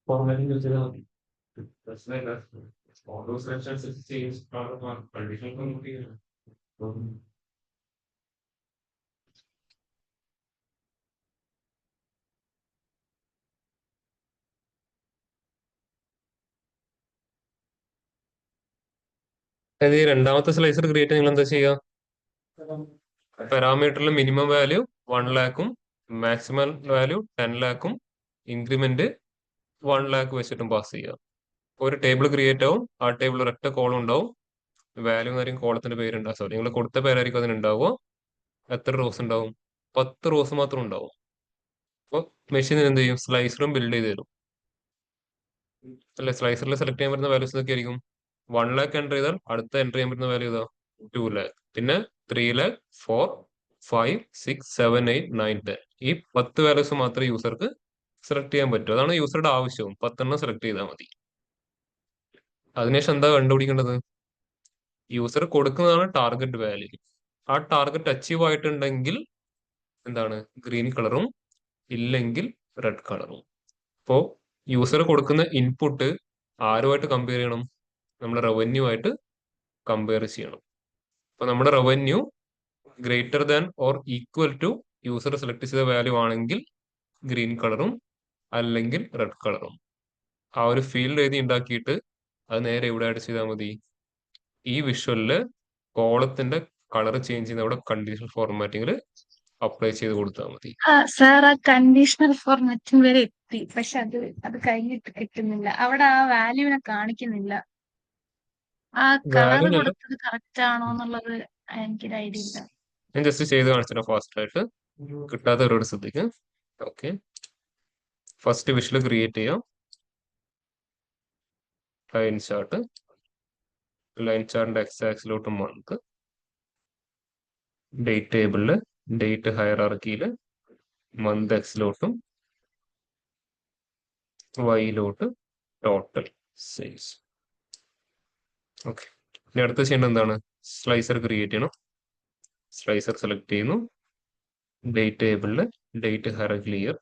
Formatting is that's like that. All those sections is changed part of conditional computing. അതായത് ഈ രണ്ടാമത്തെ സ്ലൈസർ ക്രിയേറ്റ് നിങ്ങൾ എന്താ ചെയ്യുക? പാരാമീറ്ററിൽ മിനിമം വാല്യൂ 1 ലാഖും മാക്സിമം വാല്യൂ 10 ലാഖും ഇൻക്രിമെന്റ് 1 ലാഖ് വെച്ചിട്ടും പാസ് ചെയ്യുക. ഒരു ടേബിൾ ക്രിയേറ്റ് ആവും, ആ ടേബിൾ ഒരൊറ്റ കോളം ഉണ്ടാവും, വാല്യൂ എന്നായിരിക്കും കോളത്തിന്റെ പേരുണ്ടാവും. സോറി, നിങ്ങൾ കൊടുത്ത പേരായിരിക്കും അതിനുണ്ടാവുക. എത്ര റോസ് ഉണ്ടാവും? 10 റോസ് മാത്രം ഉണ്ടാവും. അപ്പോൾ മെഷീൻ എന്ത് ചെയ്യും? സ്ലൈസറും ബിൽഡ് ചെയ്ത് തരും. അല്ലെ, സ്ലൈസറിൽ സെലക്ട് ചെയ്യാൻ പറ്റുന്ന വാല്യൂസ് ഒക്കെ ആയിരിക്കും. 1 ലാഖ് എൻ്റർ ചെയ്താൽ അടുത്ത എൻ്റർ ചെയ്യാൻ പറ്റുന്ന വാല്യൂ ഇതാ 2 ലാഖ്, പിന്നെ 3 ലാഖ്, 4, 5, 6, 7, 8, 9, 10. ഈ 10 വാല്യൂസ് മാത്രമേ യൂസർക്ക് സെലക്ട് ചെയ്യാൻ പറ്റൂ. അതാണ് യൂസറുടെ ആവശ്യവും. 10 സെലക്ട് ചെയ്താൽ മതി. അതിനുശേഷം എന്താ കണ്ടുപിടിക്കേണ്ടത്? യൂസർ കൊടുക്കുന്നതാണ് ടാർഗറ്റ് വാല്യൂ. ആ ടാർഗറ്റ് അച്ചീവ് ആയിട്ടുണ്ടെങ്കിൽ എന്താണ്? ഗ്രീൻ കളറും, ഇല്ലെങ്കിൽ റെഡ് കളറും. അപ്പോ യൂസർ കൊടുക്കുന്ന ഇൻപുട്ട് ആരുമായിട്ട് കമ്പയർ ചെയ്യണം? നമ്മുടെ റവന്യൂ ആയിട്ട് കമ്പയർ ചെയ്യണം. അപ്പൊ നമ്മുടെ revenue greater than or equal to user select ചെയ്ത വാല്യൂ ആണെങ്കിൽ ഗ്രീൻ കളറും, അല്ലെങ്കിൽ റെഡ് കളറും. ആ ഒരു ഫീൽഡ് എഴുതി ഉണ്ടാക്കിയിട്ട് അത് നേരെ ഇവിടെ ആഡ് ചെയ്താൽ മതി. ഈ വിഷ്വലില് കോളത്തിന്റെ കളർ ചേഞ്ച് ചെയ്യുന്ന അവിടെ കണ്ടീഷണൽ ഫോർമാറ്റിംഗിൽ അപ്ലൈ ചെയ്ത് കൊടുത്താൽ മതി. സാർ, ആ കണ്ടീഷണൽ ഫോർമാറ്റിംഗ് വരെ എത്തി, പക്ഷെ അത് കഴിഞ്ഞിട്ട് കിട്ടുന്നില്ല. അവിടെ ആ വാല്യൂവിനെ കാണിക്കുന്നില്ല. ആ കളർ വാല്യൂ നല്ല കൊടുത്തത് കറക്റ്റ് ആണോ എന്നുള്ളത് എനിക്കൊരു ഐഡിയ ഇല്ല. ഞാൻ ജസ്റ്റ് ചെയ്ത് കാണിച്ചിട്ട് ഫാസ്റ്റ് ആയിട്ട്, കിട്ടാത്തവരോട് ശ്രദ്ധിക്കുക. ഓക്കെ, ഫസ്റ്റ് വിഷ്വൽ ക്രിയേറ്റ് ചെയ്യാം. ലൈൻ ചാർട്ട്, ലൈൻ ചാർട്ടിന്റെ എക്സ് ആക്സിലോട്ട് മന്ത്, ഡേറ്റ് ടേബിളില് ഡേറ്റ് ഹയറാർക്കിയില് മന്ത് എക്സിലോട്ടും വൈയിലോട്ട് ടോട്ടൽ സെയിൽസ്. ഓക്കെ, ഇനി അടുത്ത ചെയ്യേണ്ടത് എന്താണ്? സ്ലൈസർ ക്രിയേറ്റ് ചെയ്യണം. സ്ലൈസർ സെലക്ട് ചെയ്യുന്നു, ഡേറ്റ് ടേബിളില് ഡേറ്റ് ഹയറാർക്കി ഇയർ,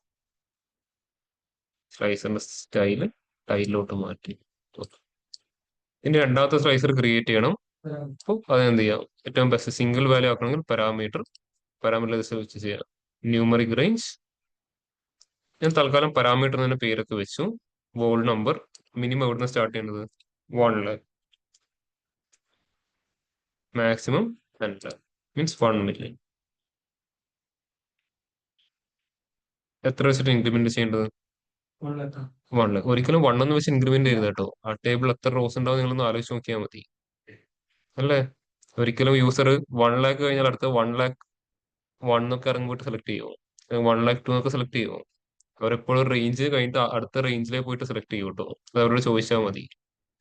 സ്ലൈസറിന്റെ സ്റ്റൈല് ടൈലിലോട്ട് മാറ്റി. ഇനി രണ്ടാമത്തെ സ്ലൈസർ ക്രിയേറ്റ് ചെയ്യണം. അപ്പോൾ അതെന്ത് ചെയ്യാം? ഏറ്റവും ബെസ്റ്റ് സിംഗിൾ വാല്യൂ ആക്കണമെങ്കിൽ പാരാമീറ്റർ വെച്ച് ചെയ്യാം. ന്യൂമറിക് റേഞ്ച്, ഞാൻ തൽക്കാലം പാരാമീറ്റർ തന്നെ പേരൊക്കെ വെച്ചു. വോൾ നമ്പർ മിനിമം എവിടുന്ന് സ്റ്റാർട്ട് ചെയ്യുന്നത്? 1 lakh, maximum 10 lakh, means 1 million. എത്ര വെച്ചിട്ട് ഇൻക്രിമെന്റ് ചെയ്യേണ്ടത്? 1 ലാഖ്. ഒരിക്കലും 1 എന്ന് വെച്ച് ഇൻക്രിമെന്റ് ചെയ്യരുത് കേട്ടോ. ആ ടേബിൾ എത്ര റോസ് ഉണ്ടാവും നിങ്ങളൊന്ന് ആലോചിച്ച് നോക്കിയാൽ മതി, അല്ലേ? ഒരിക്കലും യൂസർ 1 ലാഖ് കഴിഞ്ഞാൽ അടുത്ത 1 ലാഖ് 1 എന്നൊക്കെ ഇറങ്ങിപ്പോയിട്ട് സെലക്ട് ചെയ്യുമോ? 1 ലാഖ് 2 എന്നൊക്കെ സെലക്ട് ചെയ്യുമോ? അവരെപ്പോഴും റേഞ്ച് കഴിഞ്ഞിട്ട് അടുത്ത റേഞ്ചിലേക്ക് പോയിട്ട് സെലക്ട് ചെയ്യും കേട്ടോ. അത് അവരോട് ചോദിച്ചാൽ മതി.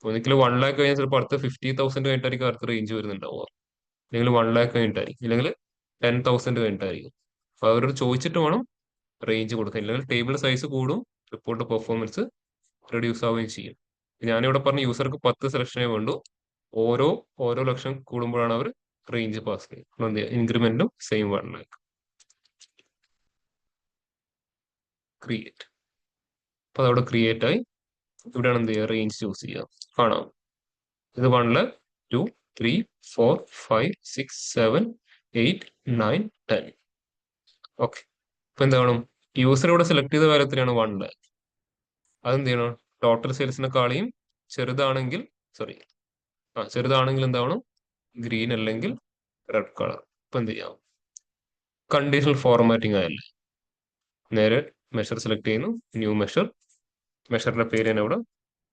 ഒരിക്കലും 1 ലാഖ് കഴിഞ്ഞാൽ ചിലപ്പോൾ അടുത്ത 50,000 കഴിഞ്ഞിട്ടായിരിക്കും അടുത്ത റേഞ്ച് വരുന്നുണ്ടാവുക, അല്ലെങ്കിൽ 1 ലാഖ് കഴിഞ്ഞിട്ടായിരിക്കും, ഇല്ലെങ്കിൽ 10,000 കഴിഞ്ഞിട്ടായിരിക്കും. അപ്പൊ അവരോട് ചോദിച്ചിട്ട് വേണം റേഞ്ച് കൊടുക്കാൻ, ഇല്ലെങ്കിൽ ടേബിൾ സൈസ് കൂടും, റിപ്പോർട്ട് പെർഫോമൻസ് റെഡ്യൂസ് ആവുകയും ചെയ്യും. ഞാനിവിടെ പറഞ്ഞ യൂസർക്ക് 10 സെലക്ഷനേ വേണ്ടു. ഓരോ ലക്ഷം കൂടുമ്പോഴാണ് അവർ റേഞ്ച് പാസ് ചെയ്യുന്നത്. ഇൻക്രിമെന്റും സെയിം 1 lakh. ക്രിയേറ്റ്. അപ്പൊ അതവിടെ ക്രിയേറ്റ് ആയി. ഇവിടെയാണ് എന്ത് ചെയ്യുക, റേഞ്ച് ചൂസ് ചെയ്യുക. കാണാം, ഇത് 1 lakh, 2, 3, 4, 5, 6, 7, 8, 9, 10. ഓക്കെ. ഇപ്പൊ എന്താണ്, യൂസർ ഇവിടെ സെലക്ട് ചെയ്ത വാല്യൂ എത്രയാണ്, 1 lakh. അതെന്ത് ചെയ്യണം, ടോട്ടൽ സെയിൽസിനെക്കാളിയും ചെറുതാണെങ്കിൽ ചെറുതാണെങ്കിൽ എന്താവണം, ഗ്രീൻ അല്ലെങ്കിൽ റെഡ് കളർ. ഇപ്പൊ എന്ത് ചെയ്യാം, കണ്ടീഷണൽ ഫോർമാറ്റിംഗ് ആയല്ലേ, നേരെ മെഷർ സെലക്ട് ചെയ്യുന്നു, ന്യൂ മെഷറിന്റെ പേര് തന്നെ ഇവിടെ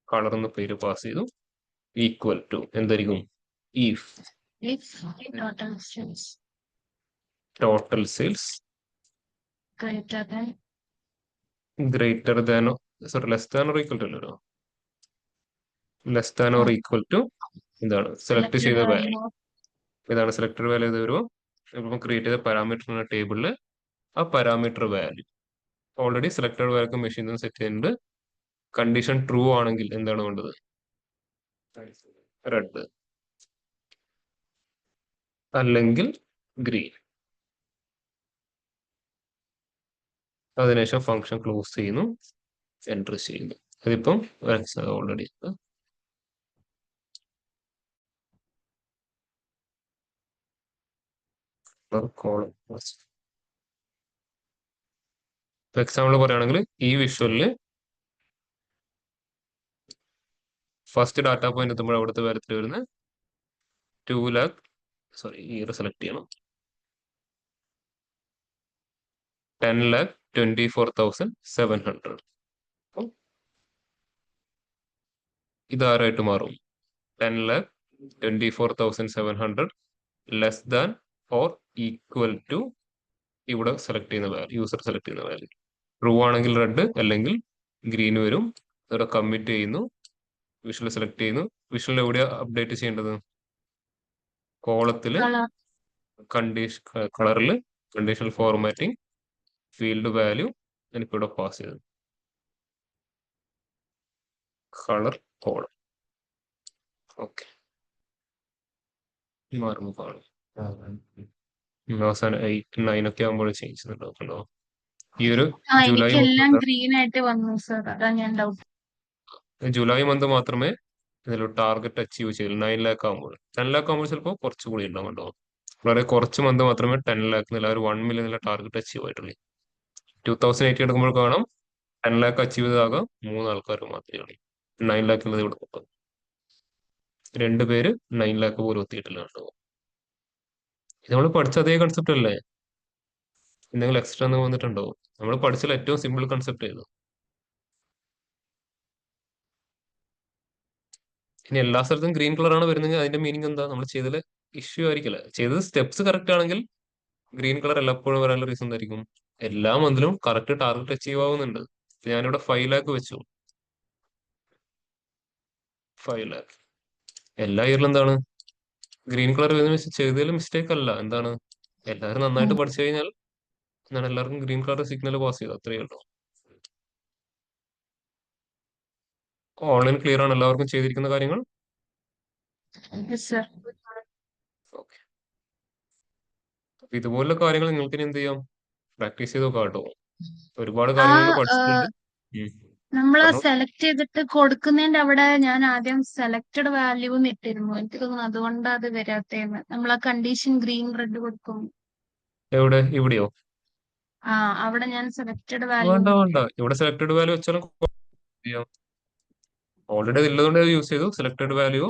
കളർ എന്ന പേര് പാസ് ചെയ്തു, ഈക്വൽ ടു എന്തായിരിക്കും, if If total sales total sales greater than greater ദാനോ less than or equal to അല്ലല്ലോ, less than or equal to എന്താണ് സെലക്ട് selected ചെയ്ത വാല്യൂ. value of ഇതാണ് സെലക്ടഡ് വാല്യൂ ഇത് വരുമോ, ഇപ്പം ക്രിയേറ്റ് ചെയ്ത പാരാമീറ്റർ എന്ന ടേബിളിൽ ആ പാരാമീറ്റർ വാല്യൂ ഓൾറെഡി സെലക്ടഡ് വാല്യൂക്ക് മെഷീൻ സെറ്റ് ചെയ്യുന്നുണ്ട്. കണ്ടീഷൻ ട്രൂ ആണെങ്കിൽ എന്താണ് വേണ്ടത്, റെഡ്, അല്ലെങ്കിൽ ഗ്രീൻ. അതിനുശേഷം ഫംഗ്ഷൻ ക്ലോസ് ചെയ്യുന്നു, എൻറ്റർ ചെയ്യുന്നു. അതിപ്പം ഓൾറെഡി കോളം. എക്സാമ്പിൾ പറയുകയാണെങ്കിൽ ഈ വിഷ്വലില് ഫസ്റ്റ് ഡാറ്റ പോയിന്റ് എത്തുമ്പോൾ അവിടുത്തെ വാല്യത്തിൽ വരുന്നത് 2 lakh, ഇയർ സെലക്ട് ചെയ്യണം, 10,24,700. ഇതാരായിട്ട് മാറും, 10,24,700 less than or equal to ഇവിടെ സെലക്ട് ചെയ്യുന്ന വാല്യൂ, യൂസർ സെലക്ട് ചെയ്യുന്ന വാല്യൂ. ട്രൂ ആണെങ്കിൽ റെഡ് അല്ലെങ്കിൽ ഗ്രീൻ വരും. ഇവിടെ കമ്മിറ്റ് ചെയ്യുന്നു, വിഷ്വൽ സെലക്ട് ചെയ്യുന്നു. വിഷ്വൽ എവിടെയാ അപ്ഡേറ്റ് ചെയ്യേണ്ടത്, കോളത്തില് color കളറിൽ കണ്ടീഷണൽ ഫോർമാറ്റിംഗ് ഫീൽഡ് വാല്യൂ എനിക്ക് ഇവിടെ പാസ് ചെയ്തു, കളർ കോളം. ഓക്കെ, മാറുന്നു കാണും. അവസാനം 8, 9 ഒക്കെ ആകുമ്പോൾ ചേഞ്ച് ചെയ്യുന്നുണ്ടോ. ഈ ഒരു ജൂലൈ എനിക്കെല്ലാം ഗ്രീൻ ആയിട്ട് വന്നു സർ, അതാ ഞാൻ ഡൗട്ട്. മന്ത് മാത്രമേ ഇതിൽ ടാർഗറ്റ് അച്ചീവ് ചെയ്തു. 9 lakh ആകുമ്പോൾ 10 lakh ആകുമ്പോൾ ചിലപ്പോൾ കുറച്ചുകൂടി ഉണ്ടാവുമല്ലോ. വളരെ കുറച്ച് മന്ത് മാത്രമേ 10 lakh എന്നുള്ള ഒരു 1 million എന്നുള്ള ടാർഗറ്റ് അച്ചീവ് ആയിട്ടുള്ളൂ. 2080 എടുക്കുമ്പോൾ കാണാം 10 lakh അച്ചീവ് ചെയ്താകാം 3 ആൾക്കാർ മാത്രമേ ഉള്ളൂ. 9 lakh ഉള്ളത് ഇവിടെ നോക്കാം, 2 പേര് 9 lakh പോലും എത്തിയിട്ടില്ല കേട്ടോ. ഇത് നമ്മൾ പഠിച്ച അതേ കൺസെപ്റ്റ് അല്ലേ, എന്തെങ്കിലും എക്സ്ട്രാ വന്നിട്ടുണ്ടോ? നമ്മൾ പഠിച്ചാൽ ഏറ്റവും സിമ്പിൾ കൺസെപ്റ്റ് ആയിരുന്നു. ഇനി എല്ലാ സ്ഥലത്തും ഗ്രീൻ കളർ ആണ് വരുന്നത്, അതിന്റെ മീനിങ് എന്താ, നമ്മൾ ചെയ്തതിൽ ഇഷ്യൂ ആയിരിക്കില്ല. ചെയ്തത് സ്റ്റെപ്സ് കറക്റ്റ് ആണെങ്കിൽ ഗ്രീൻ കളർ എല്ലായ്പ്പോഴും വരാനുള്ള റീസൺ എന്തായിരിക്കും, എല്ലാ മന്തിലും കറക്റ്റ് ടാർഗറ്റ് അച്ചീവ് ആവുന്നുണ്ട്. ഞാനിവിടെ 5 lakh വെച്ചു, 5 lakh. എല്ലാ ഇയറിലും എന്താണ് ഗ്രീൻ കളർ ചെയ്തതിൽ മിസ്റ്റേക്ക് അല്ല, എന്താണ് എല്ലാവരും നന്നായിട്ട് പഠിച്ചു കഴിഞ്ഞാൽ ഞാൻ എല്ലാവർക്കും ഗ്രീൻ കളർ സിഗ്നൽ പാസ് ചെയ്തു, അത്രയേ ഉള്ളൂ. ഓൺലൈൻ ക്ലിയർ ആണ് എല്ലാവർക്കും ചെയ്തിരിക്കുന്ന കാര്യങ്ങൾ. സർ ഓക്കെ, അപ്പൊ ഇതുപോലുള്ള കാര്യങ്ങൾ നിങ്ങൾക്ക് ഇനി എന്ത് ചെയ്യാം, പ്രാക്ടീസ് ചെയ്ത് നോക്കാം കേട്ടോ. ഒരുപാട് കാര്യങ്ങൾ പഠിച്ചിട്ടുണ്ട്. നമ്മൾ പറഞ്ഞോ. സെലക്ട് ചെയ്തിട്ട് കൊടുക്കുന്നതിന്റെ അവിടെ ഞാൻ ആദ്യം സെലക്ടഡ് വാല്യൂ ഇട്ടിരുന്നു. എനിക്ക് തോന്നുന്നു അതുകൊണ്ട് അത് വരാത്തേന്ന്. നമ്മൾ ആ കണ്ടീഷൻ ഗ്രീൻ റെഡ് കൊടുക്കും. എവിടെ, ഇവിടെയോ? അവിടെ ഞാൻ സെലക്ടഡ് വാല്യൂ വേണ്ട, ഇവിടെ സെലക്ടഡ് വാല്യൂ വെച്ചാലും ഓൾറെഡി ഇല്ലതുകൊണ്ട് യൂസ് ചെയ്തു. സെലക്ടഡ് വാല്യൂ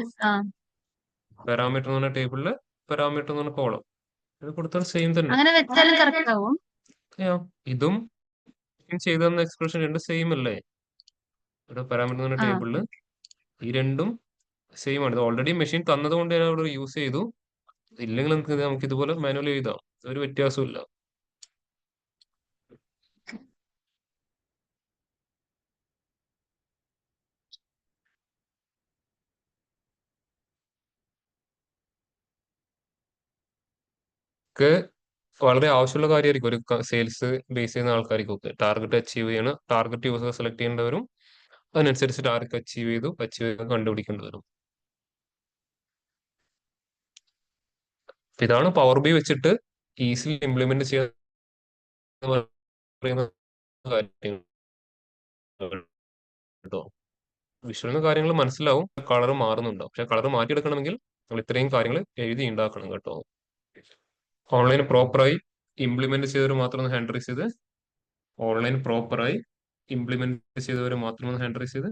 പാരാമീറ്റർ എന്ന് പറഞ്ഞ ടേബിളില് പാരാമീറ്റർ എന്ന് പറഞ്ഞ കോളം ഇത് കൊടുത്താൽ സെയിം തന്നെ. അങ്ങനെ വെച്ചാലും കറക്റ്റ് ആവും. ഇതും ചെയ്തു തന്ന എക്സ്പ്രഷൻ രണ്ടും സെയിം അല്ലേ. ഇവിടെ പാരാമീറ്റർ എന്ന് പറഞ്ഞ ടേബിളില് ഈ രണ്ടും സെയിം ആണ്. ഇത് ഓൾറെഡി മെഷീൻ തന്നത് കൊണ്ട് ഞാൻ അവിടെ യൂസ് ചെയ്തു. ഇല്ലെങ്കിൽ നമുക്ക് ഇതുപോലെ മാനുവൽ എഴുതാം, ഒരു വ്യത്യാസവും ഇല്ല. ഒക്കെ വളരെ ആവശ്യമുള്ള കാര്യമായിരിക്കും ഒരു സെയിൽസ് ബേസ് ചെയ്യുന്ന ആൾക്കാർക്കൊക്കെ. ടാർഗറ്റ് അച്ചീവ് ചെയ്യണം, ടാർഗറ്റ് യൂസർ സെലക്ട് ചെയ്യേണ്ടവരും അതിനനുസരിച്ചിട്ട് ആർക്ക് അച്ചീവ് ചെയ്തു കണ്ടുപിടിക്കേണ്ടി വരും. ഇതാണ് പവർ ബി വെച്ചിട്ട് ഈസിലി ഇംപ്ലിമെന്റ് ചെയ്യാൻ പറയുന്ന കാര്യങ്ങൾ കേട്ടോ. വിഷ്വലിന് കാര്യങ്ങൾ മനസ്സിലാവും, കളർ മാറുന്നുണ്ടാവും. പക്ഷെ കളർ മാറ്റിയെടുക്കണമെങ്കിൽ നമ്മൾ ഇത്രയും കാര്യങ്ങൾ എഴുതി ഉണ്ടാക്കണം കേട്ടോ. ഓൺലൈൻ പ്രോപ്പറായി ഇംപ്ലിമെന്റ് ചെയ്തവർ മാത്രം ഒന്ന് ഹാൻഡ് റൈസ് ചെയ്ത്. ഓൺലൈൻ പ്രോപ്പറായി ഇംപ്ലിമെന്റ് ചെയ്തവർ മാത്രം ഒന്ന് ഹാൻഡ് റൈസ് ചെയ്ത്.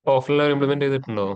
ഓഫ്ലൈൻ ഇംപ്ലിമെന്റ് ചെയ്തിട്ടുണ്ടോ?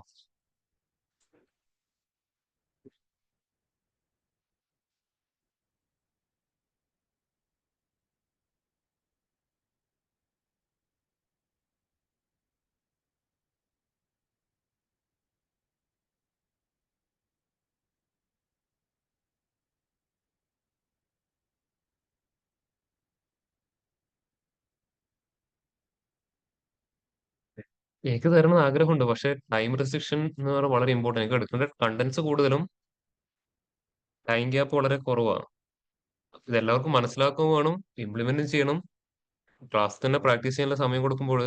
എനിക്ക് തരണം ആഗ്രഹമുണ്ട്, പക്ഷെ ടൈം റെസ്ട്രിക്ഷൻ എന്ന് പറഞ്ഞാൽ വളരെ ഇമ്പോർട്ടൻ്റ്. എനിക്ക് എടുക്കേണ്ട കണ്ടന്റ്സ് കൂടുതലും ടൈം ഗ്യാപ്പ് വളരെ കുറവാണ്. ഇതെല്ലാവർക്കും മനസ്സിലാക്കുകയും വേണം, ഇംപ്ലിമെന്റും ചെയ്യണം. ക്ലാസ് തന്നെ പ്രാക്ടീസ് ചെയ്യാനുള്ള സമയം കൊടുക്കുമ്പോൾ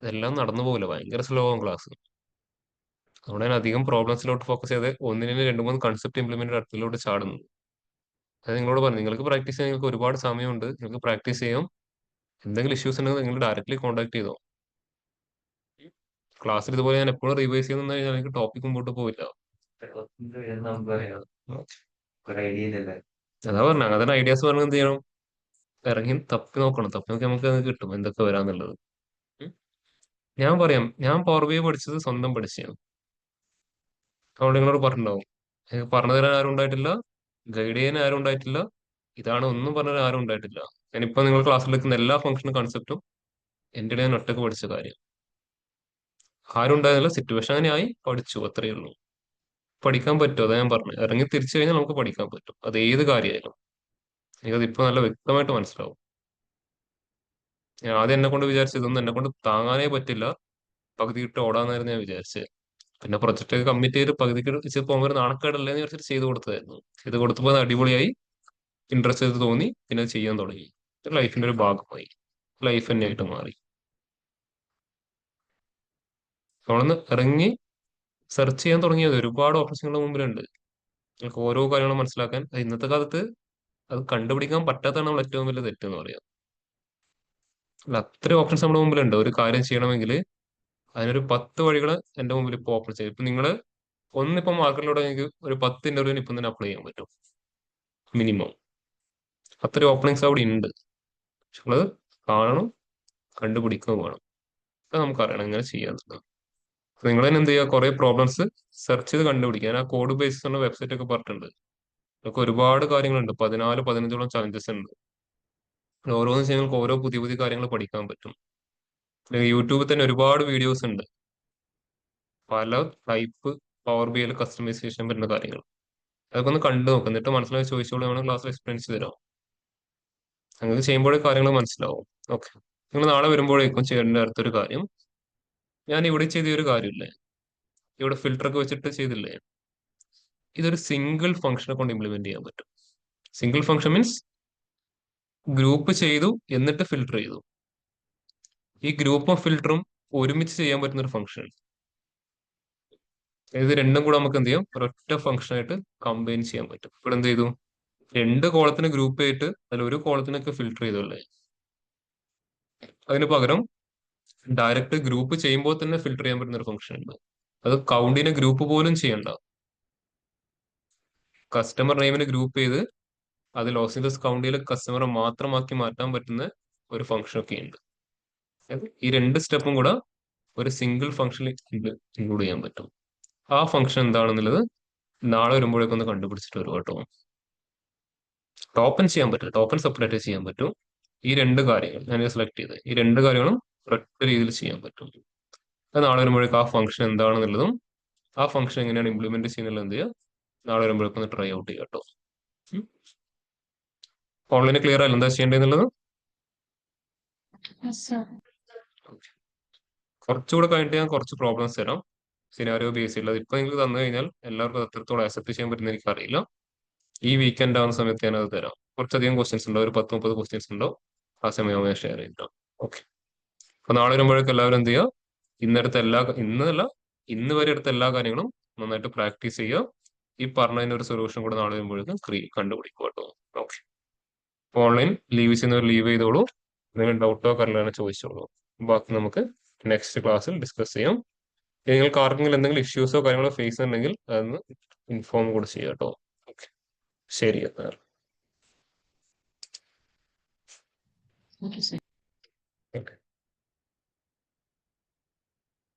ഇതെല്ലാം നടന്നു പോകില്ല, ഭയങ്കര സ്ലോ ആവും ക്ലാസ്. അതുകൊണ്ട് ഞാൻ അധികം പ്രോബ്ലംസിലോട്ട് ഫോക്കസ് ചെയ്ത് ഒന്നിനെ രണ്ട് മൂന്ന് കൺസെപ്റ്റ് ഇംപ്ലിമെന്റ് അടുത്തിലോട്ട് ചാടുന്നു. അത് നിങ്ങളോട് പറഞ്ഞു, നിങ്ങൾക്ക് പ്രാക്ടീസ് ചെയ്യാൻ നിങ്ങൾക്ക് ഒരുപാട് സമയമുണ്ട്, നിങ്ങൾക്ക് പ്രാക്ടീസ് ചെയ്യാം. എന്തെങ്കിലും ഇഷ്യൂസ് ഉണ്ടെങ്കിൽ നിങ്ങൾ ഡയറക്റ്റ്ലി കോൺടാക്ട് ചെയ്തോ. ക്ലാസ്സിൽ ഇതുപോലെ ഞാൻ എപ്പോഴും റിവൈസ് ചെയ്യുന്ന കഴിഞ്ഞാൽ എനിക്ക് ടോപ്പിക് മുമ്പോട്ട് പോയില്ല. അതാ പറഞ്ഞ അങ്ങനെ ഐഡിയാസ് പറഞ്ഞ് എന്ത് ചെയ്യണം, ഇറങ്ങി തപ്പി നോക്കണം. തപ്പി നോക്കി നമുക്ക് അത് കിട്ടും എന്തൊക്കെ വരാന്നുള്ളത്. ഉം. ഞാൻ പറയാം, ഞാൻ പവർ ബി പഠിച്ചത് സ്വന്തം പഠിച്ചാണ്. അതുകൊണ്ട് നിങ്ങളോട് പറഞ്ഞിട്ടുണ്ടാവും, എനിക്ക് പറഞ്ഞു തരാൻ ആരും ഉണ്ടായിട്ടില്ല, ഗൈഡ് ചെയ്യാൻ ആരും ഉണ്ടായിട്ടില്ല, ഇതാണ് ഒന്നും പറഞ്ഞാൽ ആരും ഉണ്ടായിട്ടില്ല. ഞാനിപ്പോ നിങ്ങൾ ക്ലാസ്സിൽ എടുക്കുന്ന എല്ലാ ഫംഗ്ഷനും കൺസെപ്റ്റും എന്റെ ഞാൻ ഒറ്റക്ക് പഠിച്ച കാര്യം. ആരും ഉണ്ടായിരുന്നില്ല, സിറ്റുവേഷൻ അങ്ങനെ ആയി പഠിച്ചു, അത്രയേ ഉള്ളൂ. പഠിക്കാൻ പറ്റും, അതാ ഞാൻ പറഞ്ഞു. ഇറങ്ങി തിരിച്ചു കഴിഞ്ഞാൽ നമുക്ക് പഠിക്കാൻ പറ്റും, അത് ഏത് കാര്യമായാലും. എനിക്കത് ഇപ്പൊ നല്ല വ്യക്തമായിട്ട് മനസ്സിലാവും. ഞാൻ ആദ്യം എന്നെ കൊണ്ട് വിചാരിച്ചത് ഇതൊന്നും എന്നെ കൊണ്ട് താങ്ങാനേ പറ്റില്ല, പകുതി ഇട്ട് ഓടാന്നായിരുന്നു ഞാൻ വിചാരിച്ചത്. പിന്നെ പ്രൊജക്ട് ഒക്കെ കമ്മിറ്റ് ചെയ്ത് പകുതിക്ക് വെച്ച് പോകുമ്പോൾ ഒരു നാണക്കേടല്ലേ എന്ന് വിചാരിച്ചിട്ട് ചെയ്ത് കൊടുത്തതായിരുന്നു. ചെയ്ത് കൊടുത്തപ്പോൾ അത് അടിപൊളിയായി, ഇൻട്രസ്റ്റ് ചെയ്ത് തോന്നി, പിന്നെ അത് ചെയ്യാൻ തുടങ്ങി. ലൈഫിന്റെ ഒരു ഭാഗമായി, ലൈഫ് തന്നെയായിട്ട് മാറി. നമ്മളൊന്ന് ഇറങ്ങി സെർച്ച് ചെയ്യാൻ തുടങ്ങിയത് ഒരുപാട് ഓപ്ഷൻസ് മുമ്പിലുണ്ട്. നിങ്ങൾക്ക് ഓരോ കാര്യങ്ങളും മനസ്സിലാക്കാൻ. അത് ഇന്നത്തെ കാലത്ത് അത് കണ്ടുപിടിക്കാൻ പറ്റാത്തതാണ് നമ്മൾ ഏറ്റവും വലിയ തെറ്റെന്ന് പറയാം. അല്ല, അത്രയും ഓപ്ഷൻസ് നമ്മുടെ മുമ്പിലുണ്ട്. ഒരു കാര്യം ചെയ്യണമെങ്കിൽ അതിനൊരു 10 വഴികൾ എന്റെ മുമ്പിൽ ഇപ്പോൾ ഓപ്പൺ ചെയ്യും. ഇപ്പൊ നിങ്ങള് ഒന്നിപ്പം മാർക്കറ്റിലൂടെ നിങ്ങൾക്ക് ഒരു 10 ഇന്റർവ്യൂവിന് ഇപ്പം തന്നെ അപ്ലൈ ചെയ്യാൻ പറ്റും മിനിമം. അത്രയും ഓപ്പണിങ്സ് അവിടെ ഉണ്ട്. പക്ഷെ നമ്മളത് കാണണം, കണ്ടുപിടിക്കുകയും വേണം. അത് നമുക്കറിയണം എങ്ങനെ ചെയ്യാന്നുള്ളത്. നിങ്ങൾ തന്നെ എന്ത് ചെയ്യുക, കുറെ പ്രോബ്ലംസ് സെർച്ച് ചെയ്ത് കണ്ടുപിടിക്കുക. ഞാൻ ആ കോഡ് ബേസിസ് എന്ന വെബ്സൈറ്റ് ഒക്കെ പറഞ്ഞിട്ടുണ്ട്. അതൊക്കെ ഒരുപാട് കാര്യങ്ങളുണ്ട്, 14-15ഓളം ചലഞ്ചസ് ഉണ്ട്. ഓരോന്നും ചെയ്യുമ്പോൾ നിങ്ങൾക്ക് ഓരോ പുതിയ പുതിയ കാര്യങ്ങൾ പഠിക്കാൻ പറ്റും. യൂട്യൂബിൽ തന്നെ ഒരുപാട് വീഡിയോസ് ഉണ്ട്, പല ടൈപ്പ് പവർ ബി ഐയിൽ കസ്റ്റമൈസേഷൻ വരുന്ന കാര്യങ്ങൾ. അതൊക്കെ ഒന്ന് കണ്ടു നോക്കുക, എന്നിട്ട് മനസ്സിലായി ചോദിച്ചോളൂ, വേണം ക്ലാസ്സിൽ എക്സ്പ്ലെയിൻ ചെയ്ത് തരാം. നിങ്ങൾക്ക് ചെയ്യുമ്പോഴേ കാര്യങ്ങൾ മനസ്സിലാവും. ഓക്കെ, നിങ്ങൾ നാളെ വരുമ്പോഴേക്കും ചെയ്യേണ്ട അടുത്തൊരു കാര്യം, ഞാൻ ഇവിടെ ചെയ്ത ഒരു കാര്യമില്ലേ, ഇവിടെ ഫിൽട്ടർ ഒക്കെ വെച്ചിട്ട് ചെയ്തില്ലേ, ഇതൊരു സിംഗിൾ ഫംഗ്ഷനെ കൊണ്ട് ഇംപ്ലിമെന്റ് ചെയ്യാൻ പറ്റും. സിംഗിൾ ഫംഗ്ഷൻ മീൻസ് ഗ്രൂപ്പ് ചെയ്തു എന്നിട്ട് ഫിൽട്ടർ ചെയ്തു. ഈ ഗ്രൂപ്പും ഫിൽട്ടറും ഒരുമിച്ച് ചെയ്യാൻ പറ്റുന്ന ഒരു ഫംഗ്ഷൻ. ഇത് രണ്ടും കൂടെ നമുക്ക് എന്ത് ചെയ്യാം, ഒരൊറ്റ ഫംഗ്ഷൻ ആയിട്ട് കമ്പൈൻ ചെയ്യാൻ പറ്റും. ഇവിടെ എന്ത് ചെയ്തു, 2 കോളത്തിന് ഗ്രൂപ്പ് ചെയ്തിട്ട് അതിൽ ഒരു കോളത്തിനൊക്കെ ഫിൽട്ടർ ചെയ്തല്ലേ. അതിന് പകരം ഡയറക്റ്റ് ഗ്രൂപ്പ് ചെയ്യുമ്പോൾ തന്നെ ഫിൽട്ടർ ചെയ്യാൻ പറ്റുന്ന ഒരു ഫംഗ്ഷൻ ഉണ്ട്. അത് കൗണ്ടിനെ ഗ്രൂപ്പ് പോലും ചെയ്യണ്ട, കസ്റ്റമർ നെയിമിനെ ഗ്രൂപ്പ് ചെയ്ത് അത് ലോസിൻസ് കൗണ്ടിൽ കസ്റ്റമറെ മാത്രമാക്കി മാറ്റാൻ പറ്റുന്ന ഒരു ഫംഗ്ഷൻ ഒക്കെ ഉണ്ട്. ഈ 2 സ്റ്റെപ്പും കൂടെ ഒരു സിംഗിൾ ഫംഗ്ഷനിൽ ഇൻക്ലൂഡ് ചെയ്യാൻ പറ്റും. ആ ഫംഗ്ഷൻ എന്താണെന്നുള്ളത് നാളെ വരുമ്പോഴേക്കും ഒന്ന് കണ്ടുപിടിച്ചിട്ട് വരും കേട്ടോ. ടോപ്പൻ ചെയ്യാൻ പറ്റും, ടോപ്പൻ സെപ്പറേറ്റ് ചെയ്യാൻ പറ്റും. ഈ രണ്ട് കാര്യങ്ങൾ ഞാൻ സെലക്ട് ചെയ്ത് ഈ രണ്ട് കാര്യങ്ങളും ഒരൊറ്റ രീതിയിൽ ചെയ്യാൻ പറ്റും. അത് നാളെ വരുമ്പോഴേക്കും ആ ഫംഗ്ഷൻ എന്താണെന്നുള്ളതും ആ ഫംഗ്ഷൻ എങ്ങനെയാണ് ഇംപ്ലിമെന്റ് ചെയ്യുന്നുള്ളത് എന്ത് ചെയ്യുക, നാളെ വരുമ്പോഴേക്കും ഒന്ന് ട്രൈ ഔട്ട് ചെയ്യാം കേട്ടോ. ഓൺലൈനിൽ ക്ലിയർ ആയാലും എന്താ ചെയ്യേണ്ടതെന്നുള്ളത് കുറച്ചുകൂടെ കഴിഞ്ഞിട്ട് ഞാൻ കുറച്ച് പ്രോബ്ലംസ് തരാം, സിനാരിയോ ബേസ് ഉള്ളത്. ഇപ്പൊ നിങ്ങൾക്ക് തന്നു കഴിഞ്ഞാൽ എല്ലാവർക്കും അത് എത്രത്തോളം ആക്സെപ്റ്റ് ചെയ്യാൻ പറ്റുന്ന എനിക്ക് അറിയില്ല. ഈ വീക്കെൻഡ് ആവുന്ന സമയത്ത് ഞാൻ അത് തരാം. കുറച്ചധികം ക്വസ്റ്റ്യൻസ് ഉണ്ടാവും, ഒരു 10-30 ക്വസ്റ്റ്യൻസ് ഉണ്ടാവും. ആ സമയം ഞാൻ ഷെയർ ചെയ്തിട്ടാം. ഓക്കെ. അപ്പൊ നാളെ വരുമ്പോഴേക്കും എല്ലാവരും എന്ത് ചെയ്യുക, ഇന്ന് വരെ എടുത്ത എല്ലാ കാര്യങ്ങളും നന്നായിട്ട് പ്രാക്ടീസ് ചെയ്യുക. ഈ പറഞ്ഞതിന് ഒരു സൊല്യൂഷൻ കൂടെ നാളെ വരുമ്പോഴേക്കും കണ്ടുപിടിക്കുക കേട്ടോ. ഓക്കെ. ഓൺലൈൻ ലീവ് ചെയ്യുന്നവർ ലീവ് ചെയ്തോളൂ. നിങ്ങൾ ഡൗട്ടോ കാര്യങ്ങളാണ് ചോദിച്ചോളൂ. ബാക്കി നമുക്ക് നെക്സ്റ്റ് ക്ലാസ്സിൽ ഡിസ്കസ് ചെയ്യാം. നിങ്ങൾക്ക് ആർക്കെങ്കിലും എന്തെങ്കിലും ഇഷ്യൂസോ കാര്യങ്ങളോ ഫേസ് ഉണ്ടെങ്കിൽ അതൊന്ന് ഇൻഫോം കൂടെ ചെയ്യാം കേട്ടോ. ഓക്കെ, ശരി എന്നാൽ. Okay sir. ഓക്കെ.